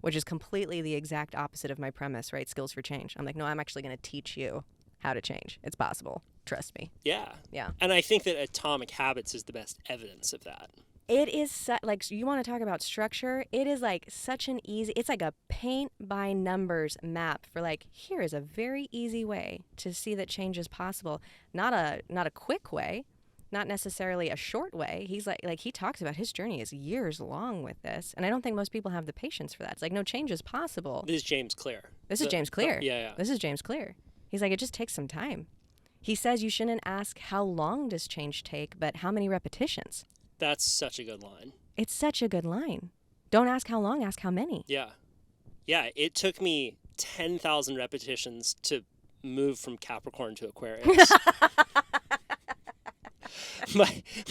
which is completely the exact opposite of my premise, right? Skills for change. I'm like, no, I'm actually going to teach you how to change. It's possible. Trust me. Yeah. Yeah. And I think that Atomic Habits is the best evidence of that. It is like, you want to talk about structure. It is like such an easy, it's like a paint by numbers map for like, here is a very easy way to see that change is possible. Not a quick way, not necessarily a short way. He's like he talks about his journey is years long with this. And I don't think most people have the patience for that. It's like, no, change is possible. This is James Clear. This is James Clear. Yeah. This is James Clear. He's like, it just takes some time. He says you shouldn't ask how long does change take, but how many repetitions. That's such a good line. It's such a good line. Don't ask how long, ask how many. Yeah. Yeah, it took me 10,000 repetitions to move from Capricorn to Aquarius.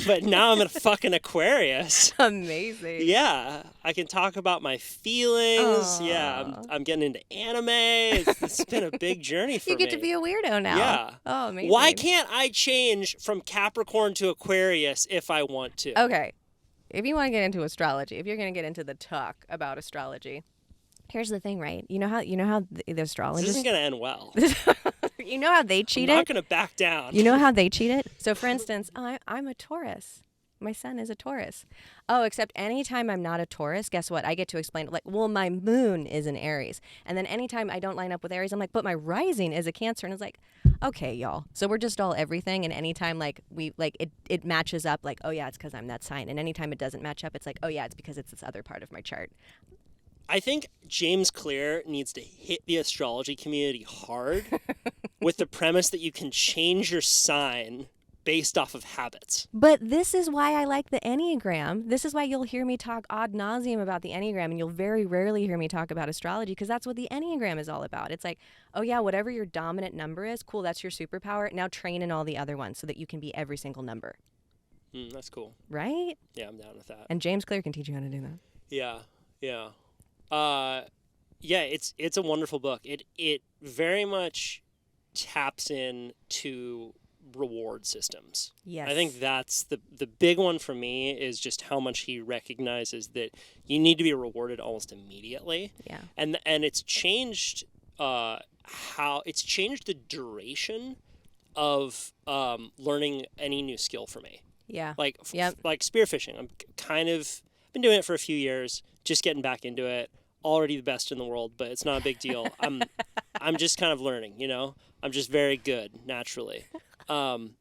but now I'm in a fucking Aquarius. Amazing. Yeah, I can talk about my feelings. Aww. Yeah, I'm getting into anime. It's been a big journey for me. You get to be a weirdo now. Yeah. Oh, amazing. Why can't I change from Capricorn to Aquarius if I want to? Okay. If you want to get into astrology, if you're going to get into the talk about astrology, here's the thing, right? You know how the astrologists... This isn't going to end well. You know how they cheat I'm it? not going to back down. You know how they cheat it? So, for instance, I'm a Taurus. My son is a Taurus. Oh, except anytime I'm not a Taurus, guess what? I get to explain it like, well, my moon is an Aries. And then anytime I don't line up with Aries, I'm like, but my rising is a Cancer. And it's like, okay, y'all. So we're just all everything. And anytime like it matches up, like, oh yeah, it's because I'm that sign. And anytime it doesn't match up, it's like, oh yeah, it's because it's this other part of my chart. I think James Clear needs to hit the astrology community hard with the premise that you can change your sign based off of habits. But this is why I like the Enneagram. This is why you'll hear me talk ad nauseum about the Enneagram, and you'll very rarely hear me talk about astrology, because that's what the Enneagram is all about. It's like, oh yeah, whatever your dominant number is, cool, that's your superpower. Now train in all the other ones so that you can be every single number. That's cool. Right? Yeah, I'm down with that. And James Clear can teach you how to do that. Yeah. Yeah, it's a wonderful book. It very much taps into reward systems. Yes. I think that's the big one for me, is just how much he recognizes that you need to be rewarded almost immediately. Yeah. And it's changed it's changed the duration of learning any new skill for me. Yeah. Like spearfishing. I'm kind of been doing it for a few years, just getting back into it. Already the best in the world, but it's not a big deal. I'm just kind of learning, you know? I'm just very good naturally. And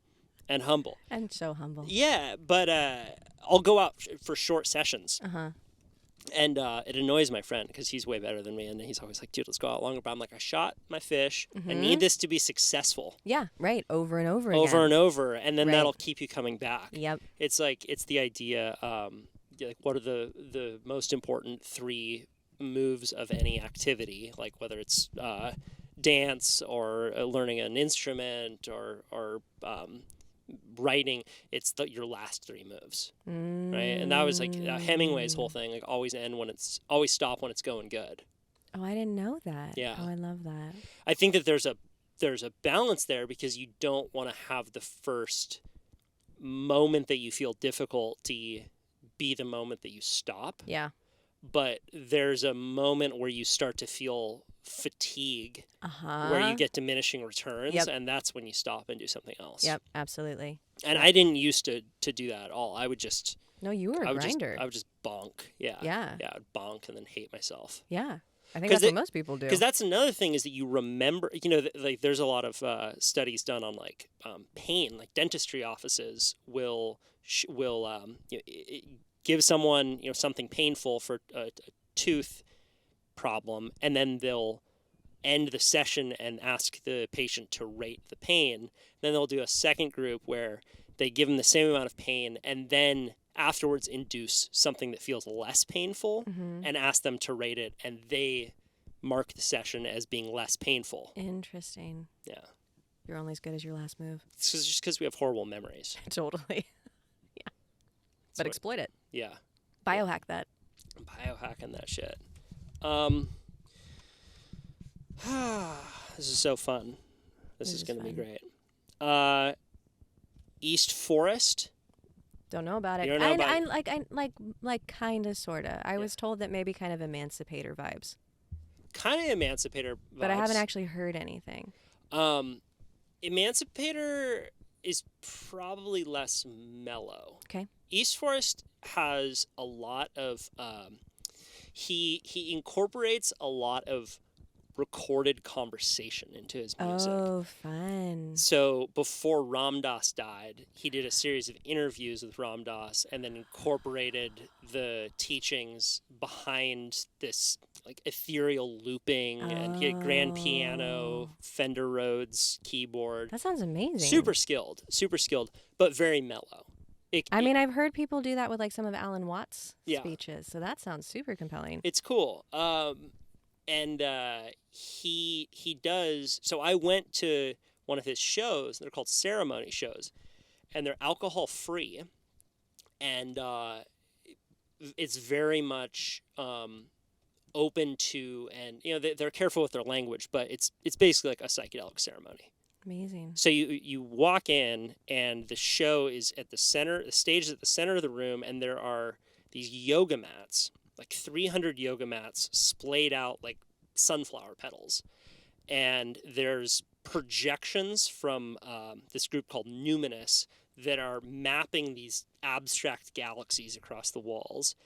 humble. And so humble. Yeah, but I'll go out for short sessions. Uh-huh. And it annoys my friend because he's way better than me, and he's always like, dude, let's go out longer. But I'm like, I shot my fish. I need this to be successful. Yeah, right. Over and over again. Over and over, and then Right. that'll keep you coming back. Yep. It's the idea, like, what are the most important 3 moves of any activity, like whether it's dance or learning an instrument or writing. It's your last 3 moves, right? And that was like Hemingway's whole thing, like always stop when it's going good. Oh, I didn't know that. Yeah. Oh, I love that. I think that there's a balance there, because you don't want to have the first moment that you feel difficulty be the moment that you stop. Yeah. But there's a moment where you start to feel fatigue, Uh-huh. where you get diminishing returns, Yep. and that's when you stop and do something else. Yep, absolutely. And I didn't used to do that at all. I would just... No, you were a grinder. I would just bonk. Yeah. Yeah. Yeah, I'd bonk and then hate myself. Yeah. I think that's what most people do. Because that's another thing, is that you remember, you know, like there's a lot of studies done on like pain. Like dentistry offices will give someone, you know, something painful for a tooth problem, and then they'll end the session and ask the patient to rate the pain. Then they'll do a second group where they give them the same amount of pain, and then afterwards induce something that feels less painful and ask them to rate it, and they mark the session as being less painful. Interesting. Yeah. You're only as good as your last move. It's just because we have horrible memories. Totally. Yeah. But exploit it. Yeah. Biohack that. Biohacking that shit. This is so fun. This is going to be great. East Forest. Don't know about it. You don't know about I like kind of, sort of. I was told that maybe kind of emancipator vibes. Kind of emancipator vibes. But I haven't actually heard anything. Emancipator is probably less mellow. Okay. East Forest has a lot of he incorporates a lot of recorded conversation into his music. Oh, fun. So before Ram Dass died, he did a series of interviews with Ram Dass and then incorporated the teachings behind this like ethereal looping, and he had grand piano, Fender Rhodes keyboard. That sounds amazing. Super skilled, but very mellow. I mean, I've heard people do that with like some of Alan Watts' Yeah. speeches, so that sounds super compelling. It's cool. And he does. So I went to one of his shows. They're called ceremony shows, and they're alcohol free, and it's very much open to, and they're careful with their language, but it's basically like a psychedelic ceremony. Amazing. So you walk in, and the show is at the center. The stage is at the center of the room, and there are these yoga mats, like 300 yoga mats splayed out like sunflower petals. And there's projections from this group called Numinous that are mapping these abstract galaxies across the walls.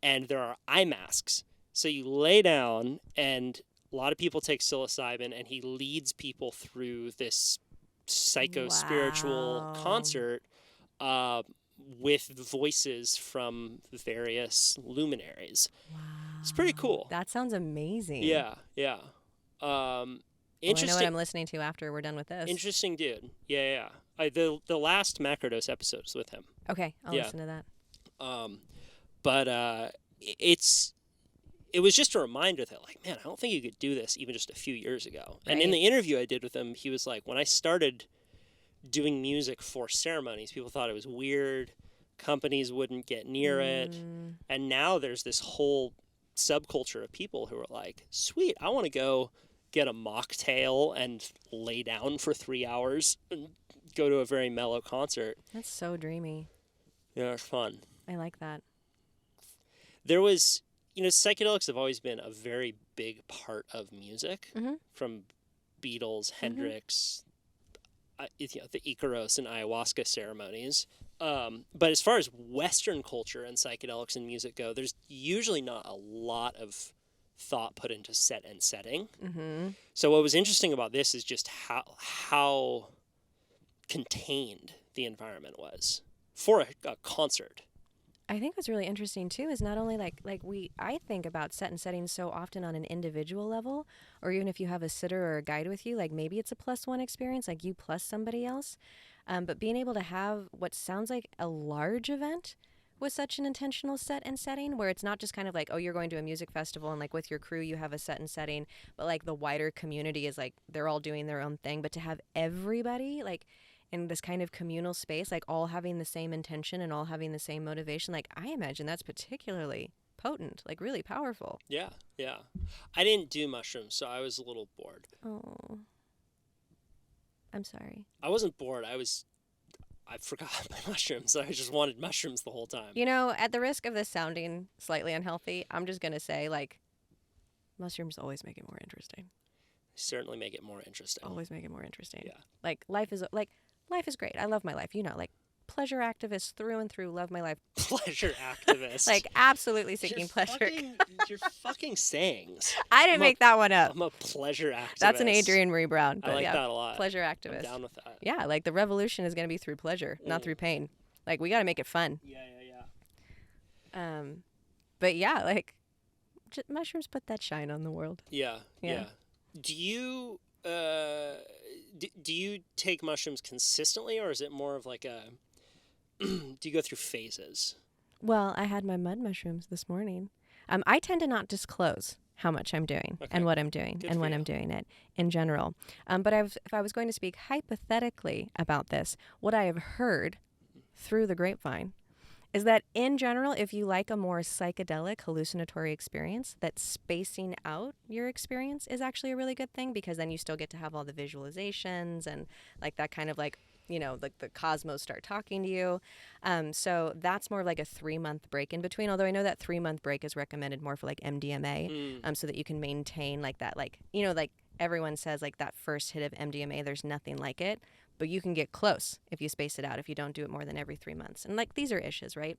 And there are eye masks. So you lay down, and a lot of people take psilocybin, and he leads people through this psycho-spiritual concert with voices from various luminaries. Wow. It's pretty cool. That sounds amazing. Yeah. Well, I know what I'm listening to after we're done with this. Interesting dude. Yeah. The last Macrodose episode is with him. Okay, I'll listen to that. But it was just a reminder that, like, man, I don't think you could do this even just a few years ago. Right. And in the interview I did with him, he was like, when I started doing music for ceremonies, people thought it was weird. Companies wouldn't get near it. And now there's this whole subculture of people who are like, sweet, I want to go get a mocktail and lay down for 3 hours and go to a very mellow concert. That's so dreamy. Yeah, it's fun. I like that. There was, psychedelics have always been a very big part of music, from Beatles, Hendrix, the Icaros and ayahuasca ceremonies. But as far as Western culture and psychedelics and music go, there's usually not a lot of thought put into set and setting. So what was interesting about this is just how contained the environment was for a concert. I think what's really interesting too is not only I think about set and setting so often on an individual level, or even if you have a sitter or a guide with you, like maybe it's a +1 experience, like you plus somebody else. But being able to have what sounds like a large event with such an intentional set and setting, where it's not just kind of like, oh, you're going to a music festival and like with your crew you have a set and setting, but like the wider community is like they're all doing their own thing. But to have everybody like in this kind of communal space, like all having the same intention and all having the same motivation, like I imagine that's particularly potent, like really powerful. Yeah. I didn't do mushrooms, so I was a little bored. Oh, I'm sorry. I wasn't bored. I forgot my mushrooms. I just wanted mushrooms the whole time. At the risk of this sounding slightly unhealthy, I'm just going to say, like, mushrooms always make it more interesting. Certainly make it more interesting. Always make it more interesting. Yeah. Life is great. I love my life. Pleasure activist through and through. Love my life. Pleasure activist. Like, absolutely seeking pleasure. Your fucking sayings. I didn't make that one up. I'm a pleasure activist. That's an Adrienne Marie Brown. I like that a lot. Pleasure activist. I'm down with that. Yeah, like the revolution is going to be through pleasure, not through pain. Like, we got to make it fun. Yeah. But yeah, like, mushrooms put that shine on the world. Yeah. Do you do you take mushrooms consistently, or is it more of like a do you go through phases? Well, I had my mud mushrooms this morning. I tend to not disclose how much I'm doing and what I'm doing and when I'm doing it in general. But if I was going to speak hypothetically about this, what I have heard through the grapevine is that in general, if you like a more psychedelic hallucinatory experience, that spacing out your experience is actually a really good thing, because then you still get to have all the visualizations and like that kind of like, like the cosmos start talking to you. So that's more like a 3-month break in between, although I know that 3-month break is recommended more for like MDMA, so that you can maintain like that, like, like everyone says like that first hit of MDMA, there's nothing like it. but you can get close if you space it out, if you don't do it more than every 3 months. And like these are issues, right?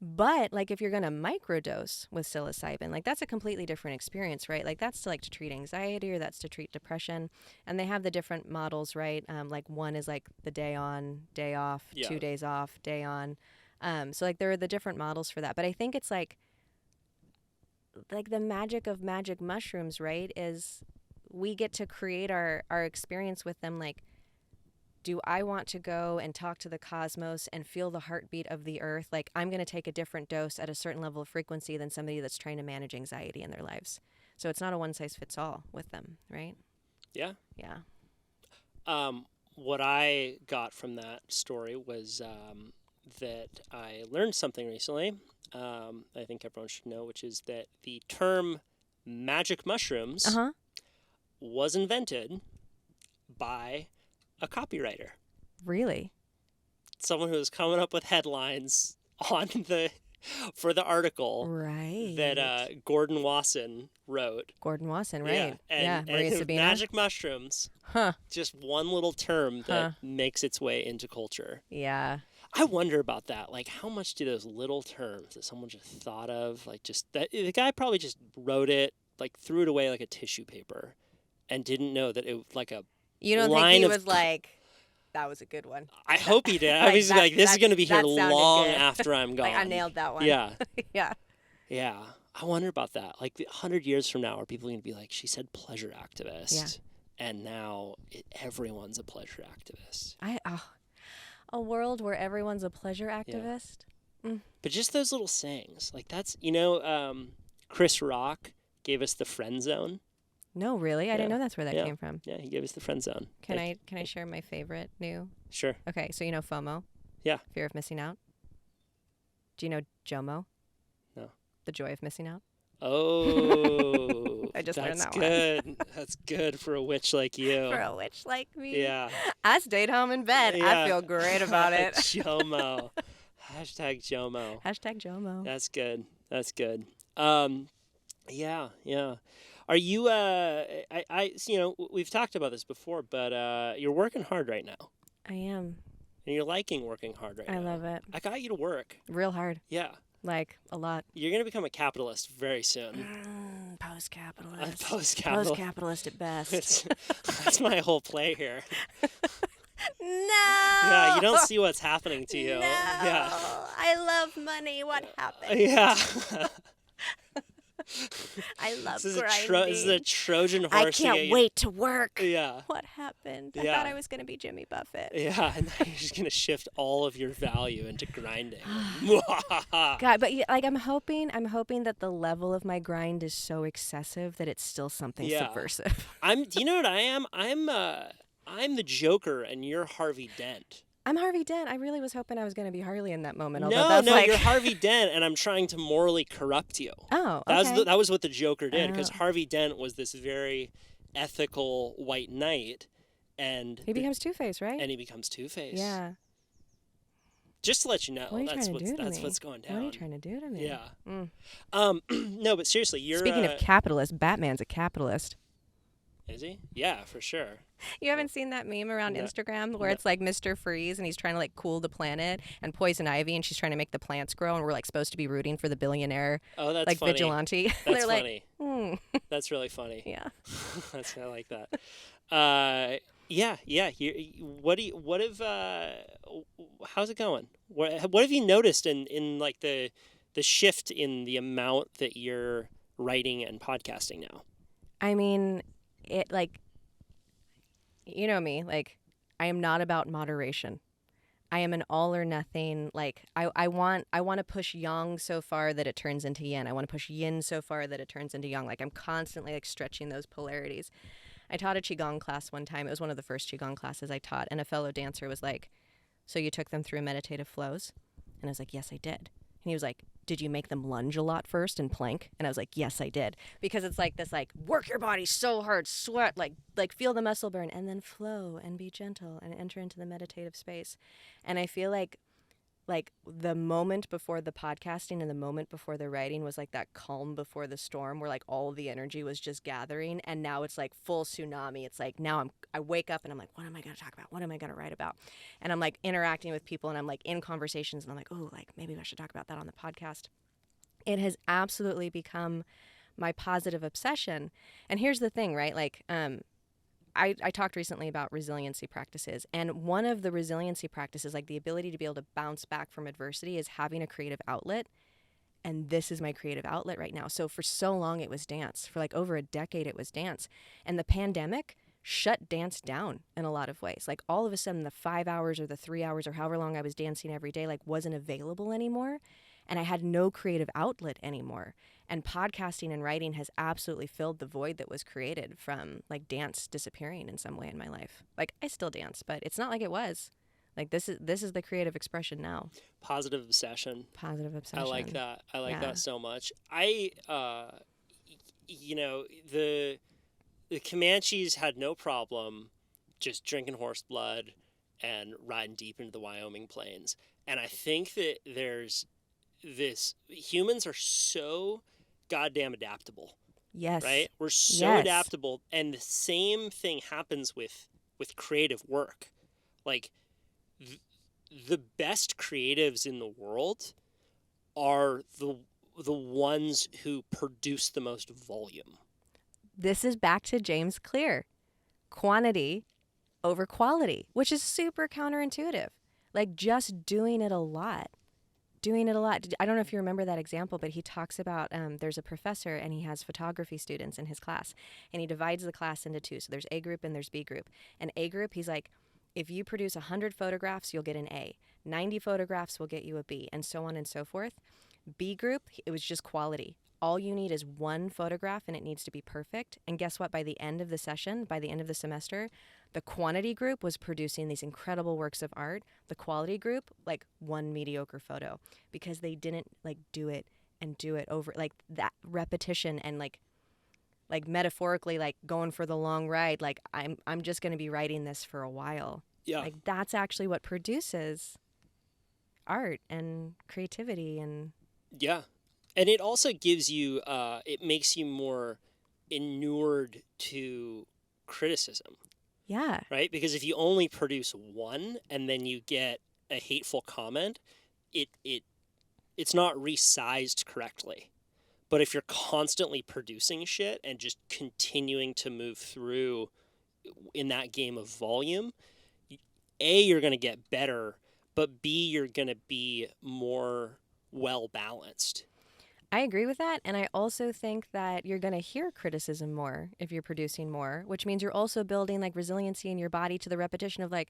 But like if you're going to microdose with psilocybin, like that's a completely different experience, right? Like that's to like to treat anxiety or that's to treat depression. And they have the different models, right? Like one is like the day on, day off, 2 days off, day on. So like there are the different models for that. But I think it's like the magic of magic mushrooms, right? Is we get to create our experience with them. Like, do I want to go and talk to the cosmos and feel the heartbeat of the earth? Like, I'm going to take a different dose at a certain level of frequency than somebody that's trying to manage anxiety in their lives. So it's not a one size fits all with them, right? Yeah. Yeah. What I got from that story was that I learned something recently. I think everyone should know, which is that the term magic mushrooms was invented by a copywriter. Really? Someone who was coming up with headlines for the article that Gordon Wasson wrote. Gordon Wasson, right? And Maria Sabina. Magic mushrooms. Just one little term that makes its way into culture. Yeah. I wonder about that. Like, how much do those little terms that someone just thought of, like, just that the guy probably just wrote it, like, threw it away like a tissue paper, and didn't know that it was like a. You don't think he was like, that was a good one? I hope he did. I was like, this is going to be here long after I'm gone. Like, I nailed that one. Yeah. Yeah. Yeah. I wonder about that. Like, 100 years from now, are people going to be like, she said pleasure activist? Yeah. And now everyone's a pleasure activist. A world where everyone's a pleasure activist? Yeah. But just those little sayings. Like, that's, Chris Rock gave us the friend zone. No, really? I didn't know that's where that came from. Yeah, he gave us the friend zone. Can I share my favorite new? Sure. Okay, so you know FOMO? Yeah. Fear of missing out? Do you know JOMO? No. The joy of missing out? Oh. I just learned that good. One. That's good for a witch like you. For a witch like me. Yeah. I stayed home in bed. Yeah. I feel great about it. JOMO. Hashtag JOMO. Hashtag JOMO. That's good. That's good. Yeah. Are you, we've talked about this before, but you're working hard right now. I am. And you're liking working hard right now. I love it. I got you to work. Real hard. Yeah. Like, a lot. You're going to become a capitalist very soon. Post-capitalist. Post-capitalist. Post-capitalist at best. That's my whole play here. No! Yeah, you don't see what's happening to you. No! Yeah. I love money. What happened? Yeah. I love this grinding. This is a Trojan horse. I can't wait to work. Yeah. What happened? I thought I was going to be Jimmy Buffett. Yeah, and now you're just going to shift all of your value into grinding. God, but like I'm hoping that the level of my grind is so excessive that it's still something subversive. Do you know what I am? I'm the Joker and you're Harvey Dent. I'm Harvey Dent. I really was hoping I was going to be Harley in that moment. No, you're Harvey Dent, and I'm trying to morally corrupt you. Oh, okay. That was what the Joker did, because Harvey Dent was this very ethical white knight, and he becomes Two-Face, right? And he becomes Two-Face. Yeah. Just to let you know, that's what's going down. What are you trying to do to me? Yeah. No, but seriously, you're. Speaking of capitalist, Batman's a capitalist. Is he? Yeah, for sure. You haven't seen that meme around Instagram where it's like Mr. Freeze and he's trying to like cool the planet, and Poison Ivy and she's trying to make the plants grow, and we're like supposed to be rooting for the billionaire that's funny. Vigilante. That's They're funny. Like, That's really funny. Yeah. I like that. Yeah. How's it going? What have you noticed in like the shift in the amount that you're writing and podcasting now? I mean, it like, you know me, like I am not about moderation. I am an all or nothing. Like I want to push yang so far that it turns into yin. I want to push yin so far that it turns into yang. Like I'm constantly like stretching those polarities. I taught a Qigong class one time. It was one of the first Qigong classes I taught. And a fellow dancer was like, so you took them through meditative flows? And I was like, yes, I did. And he was like, did you make them lunge a lot first and plank? And I was like, yes, I did. Because it's like this, like, work your body so hard, sweat, like feel the muscle burn, and then flow and be gentle and enter into the meditative space. And I feel like like the moment before the podcasting and the moment before the writing was like that calm before the storm where like all the energy was just gathering, and now it's like full tsunami. It's like now I wake up and I'm like, what am I going to talk about? What am I going to write about? And I'm like interacting with people and I'm like in conversations and I'm like, oh, like maybe I should talk about that on the podcast. It has absolutely become my positive obsession. And here's the thing, right? Like, I talked recently about resiliency practices, and one of the resiliency practices, like the ability to be able to bounce back from adversity, is having a creative outlet. And this is my creative outlet right now. So for so long it was dance. For like over a decade it was dance. And the pandemic shut dance down in a lot of ways. Like all of a sudden the 5 hours or the 3 hours or however long I was dancing every day like wasn't available anymore. And I had no creative outlet anymore. And podcasting and writing has absolutely filled the void that was created from like dance disappearing in some way in my life. Like I still dance, but it's not like it was. Like this is the creative expression now. Positive obsession. Positive obsession. I like that. I like Yeah. that so much. You know, the Comanches had no problem just drinking horse blood and riding deep into the Wyoming plains. And I think that there's this, humans are so goddamn adaptable, Yes. right? We're so Yes. adaptable. And the same thing happens with creative work. Like, the best creatives in the world are the ones who produce the most volume. This is back to James Clear. Quantity over quality, which is super counterintuitive. Like just doing it a lot. Doing it a lot. I don't know if you remember that example, but he talks about there's a professor and he has photography students in his class, and he divides the class into two. So there's A group and there's B group. And A group, he's like, if you produce 100 photographs, you'll get an A. 90 photographs will get you a B, and so on and so forth. B group, it was just quality. All you need is one photograph and it needs to be perfect. And guess what? By the end of the session, by the end of the semester, the quantity group was producing these incredible works of art. The quality group, like one mediocre photo, because they didn't like do it and do it over, like that repetition and like metaphorically, like going for the long ride. Like I'm just going to be writing this for a while. Yeah. Like that's actually what produces art and creativity. And Yeah. And it also gives you, it makes you more inured to criticism, yeah, right? Because if you only produce one and then you get a hateful comment, it's not resized correctly. But if you're constantly producing shit and just continuing to move through in that game of volume, A, you're going to get better, but B, you're going to be more well-balanced. I agree with that. And I also think that you're going to hear criticism more if you're producing more, which means you're also building like resiliency in your body to the repetition of like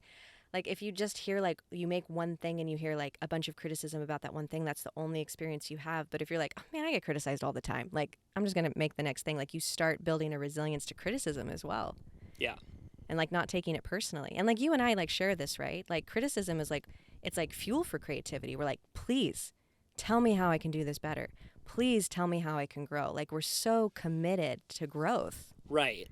if you just hear like you make one thing and you hear like a bunch of criticism about that one thing, that's the only experience you have. But if you're like, oh man, I get criticized all the time, like I'm just going to make the next thing, like you start building a resilience to criticism as well. Yeah. And like not taking it personally. And like you and I like share this, right? Like criticism is like, it's like fuel for creativity. We're like, please tell me how I can do this better. Please tell me how I can grow. Like we're so committed to growth. Right.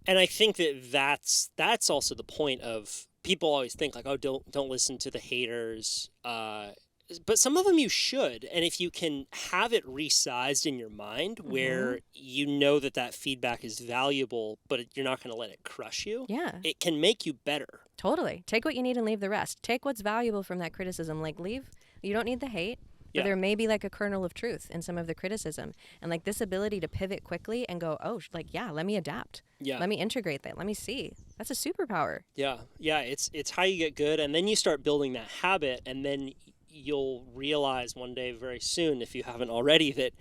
And I think that that's also the point of, people always think like, oh, don't listen to the haters. But some of them you should. And if you can have it resized in your mind where you know that feedback is valuable, but you're not going to let it crush you. Yeah. It can make you better. Totally. Take what you need and leave the rest. Take what's valuable from that criticism. Like leave. You don't need the hate. But there may be like a kernel of truth in some of the criticism, and like this ability to pivot quickly and go, oh, like, yeah, let me adapt. Yeah. Let me integrate that. Let me see. That's a superpower. Yeah. Yeah. It's how you get good. And then you start building that habit, and then you'll realize one day very soon, if you haven't already, that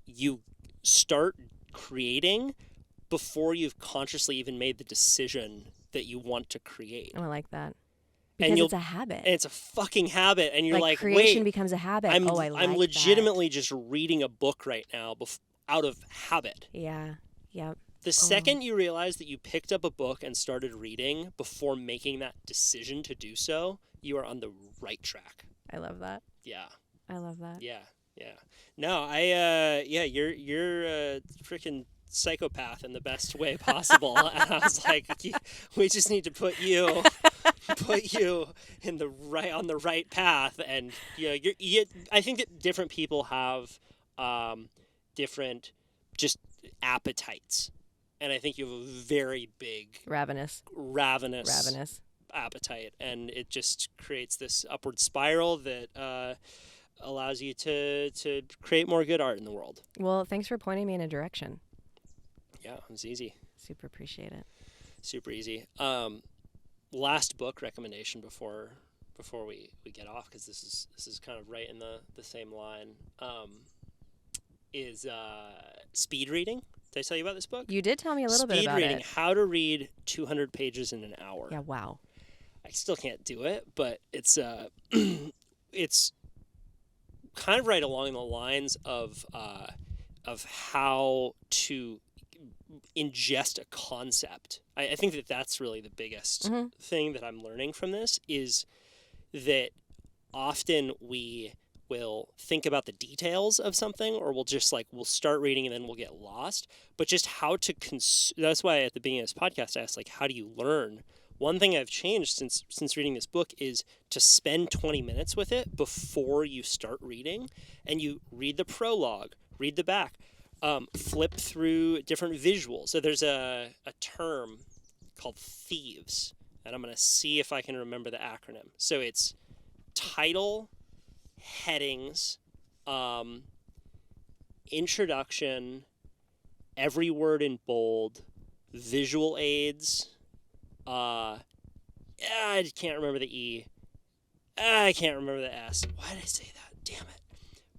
you start creating before you've consciously even made the decision that you want to create. Oh, I like that. Because it's a habit. And it's a fucking habit. And you're like, creation wait, becomes a habit. I'm like legitimately just reading a book right now out of habit. Yeah. Yep. The second you realize that you picked up a book and started reading before making that decision to do so, you are on the right track. I love that. Yeah. I love that. Yeah. Yeah. No, you're a freaking psychopath in the best way possible. And I was like, we just need to put you put you in the on the right path, and I think that different people have different just appetites, and I think you have a very big Ravenous appetite, and it just creates this upward spiral that allows you to create more good art in the world. Well, thanks for pointing me in a direction. Yeah, it was easy. Super appreciate it. Super easy. Last book recommendation before we get off, because this is kind of right in the same line, is speed reading. Did I tell you about this book? You did tell me a little bit about Speed reading, it. How to read 200 pages in an hour. Yeah, wow. I still can't do it, but it's it's kind of right along the lines of how to ingest a concept. I think that that's really the biggest thing that I'm learning from this, is that often we will think about the details of something, or we'll start reading and then we'll get lost. But just how to that's why at the beginning of this podcast I asked, like, how do you learn? One thing I've changed since reading this book is to spend 20 minutes with it before you start reading, and you read the prologue, read the back, flip through different visuals. So there's a term called thieves, and I'm going to see if I can remember the acronym. So it's title, headings, introduction, every word in bold, visual aids. I can't remember the E. I can't remember the S. Why did I say that? Damn it.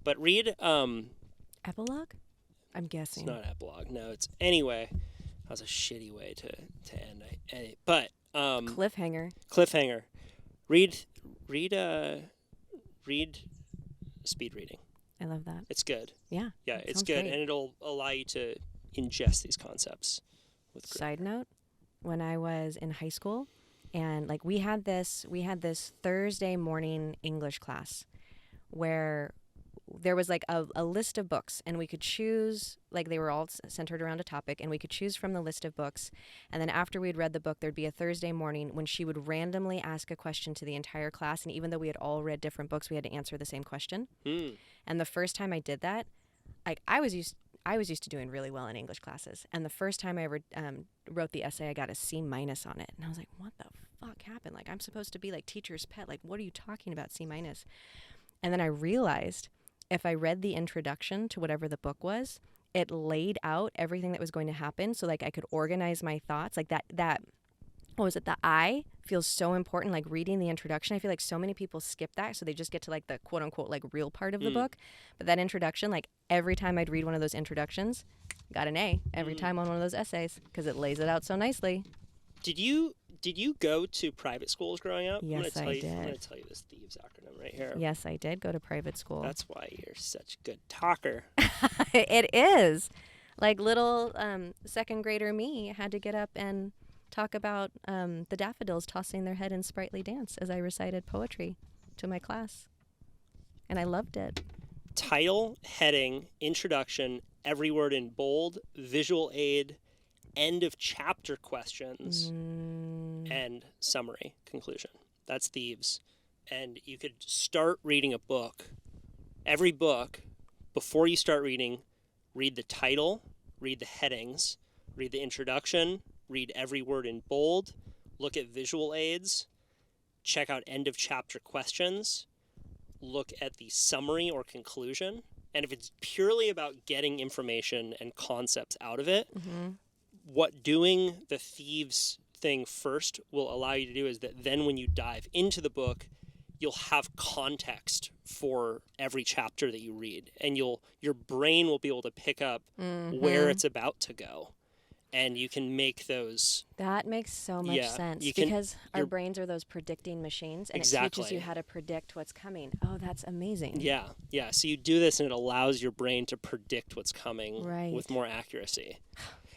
But read Epilogue? I'm guessing. It's not epilogue. No, it's anyway. That was a shitty way to end. But Cliffhanger. Read speed reading. I love that. It's good. Yeah. Yeah, it's good, great. and it'll allow you to ingest these concepts with Side note, when I was in high school, and like we had this Thursday morning English class where there was like a list of books, and we could choose, like they were all centered around a topic, and we could choose from the list of books. And then after we'd read the book, there'd be a Thursday morning when she would randomly ask a question to the entire class. And even though we had all read different books, we had to answer the same question. And the first time I did that, I was used to doing really well in English classes. And the first time I ever wrote the essay, I got a C- on it. And I was like, what the fuck happened? Like, I'm supposed to be like teacher's pet. Like, what are you talking about, C-? And then I realized if I read the introduction to whatever the book was, it laid out everything that was going to happen. So like I could organize my thoughts. Like that what was it? The I feels so important, like reading the introduction. I feel like so many people skip that. So they just get to like the quote unquote like real part of the book. But that introduction, like every time I'd read one of those introductions, got an A every time on one of those essays, because it lays it out so nicely. Did you go to private schools growing up? Yes, I did. I'm going to tell you this thieves acronym right here. Yes, I did go to private school. That's why you're such a good talker. It is. Like little second grader me had to get up and talk about the daffodils tossing their head in sprightly dance as I recited poetry to my class. And I loved it. Title, heading, introduction, every word in bold, visual aid, end of chapter questions, and summary, conclusion. That's thieves. And you could start reading a book. Every book, before you start reading, read the title, read the headings, read the introduction, read every word in bold, look at visual aids, check out end of chapter questions, look at the summary or conclusion. And if it's purely about getting information and concepts out of it, what doing the thieves thing first will allow you to do is that then when you dive into the book, you'll have context for every chapter that you read, and your brain will be able to pick up where it's about to go, and you can make those. That makes so much sense, because our brains are those predicting machines, and it teaches you how to predict what's coming. Oh, that's amazing. Yeah. So you do this, and it allows your brain to predict what's coming with more accuracy.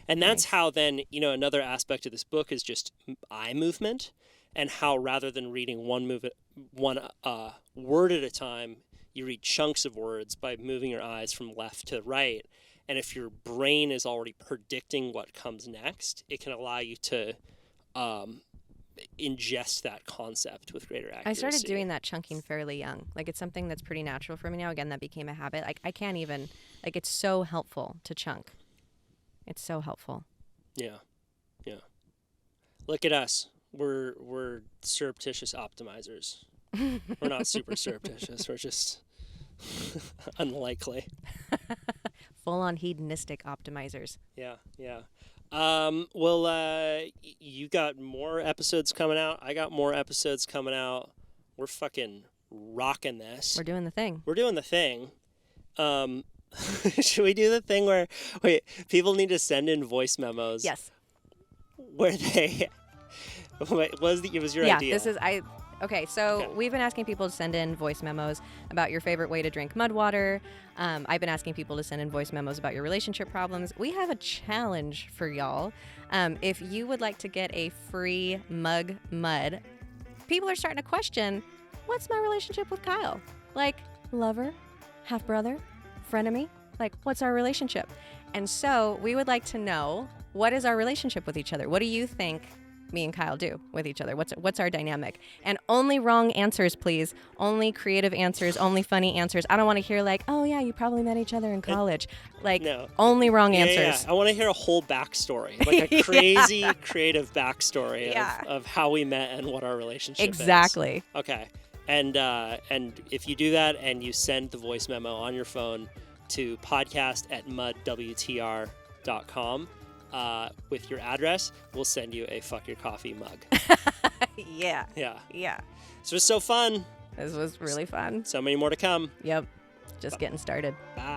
And that's how then, another aspect of this book is just eye movement, and how rather than reading one word at a time, you read chunks of words by moving your eyes from left to right. And if your brain is already predicting what comes next, it can allow you to ingest that concept with greater accuracy. I started doing that chunking fairly young. Like, it's something that's pretty natural for me now. Again, that became a habit. Like, I can't even, like, it's so helpful to chunk. It's so helpful. Yeah. Yeah. Look at us. We're surreptitious optimizers. We're not super surreptitious. We're just unlikely. Full-on hedonistic optimizers. Yeah, yeah. Well, you got more episodes coming out. I got more episodes coming out. We're fucking rocking this. We're doing the thing. We're doing the thing. Should we do the thing where, people need to send in voice memos? Yes. Where they, it was your idea. Okay, so we've been asking people to send in voice memos about your favorite way to drink mud water. I've been asking people to send in voice memos about your relationship problems. We have a challenge for y'all. If you would like to get a free mug mud, people are starting to question, what's my relationship with Kyle? Like, lover, half-brother, frenemy? Like, what's our relationship? And so we would like to know, what is our relationship with each other? What do you think me and Kyle do with each other? What's our dynamic? And only wrong answers, please. Only creative answers, only funny answers. I don't want to hear like, oh yeah, you probably met each other in college. Like, no. Only wrong answers. Yeah. I want to hear a whole backstory, like a crazy creative backstory of how we met and what our relationship is. Exactly. Okay. And if you do that and you send the voice memo on your phone to podcast@mudwtr.com, with your address, we'll send you a Fuck Your Coffee mug. Yeah. Yeah. Yeah. This was so fun. This was really fun. So many more to come. Yep. Just getting started. Bye.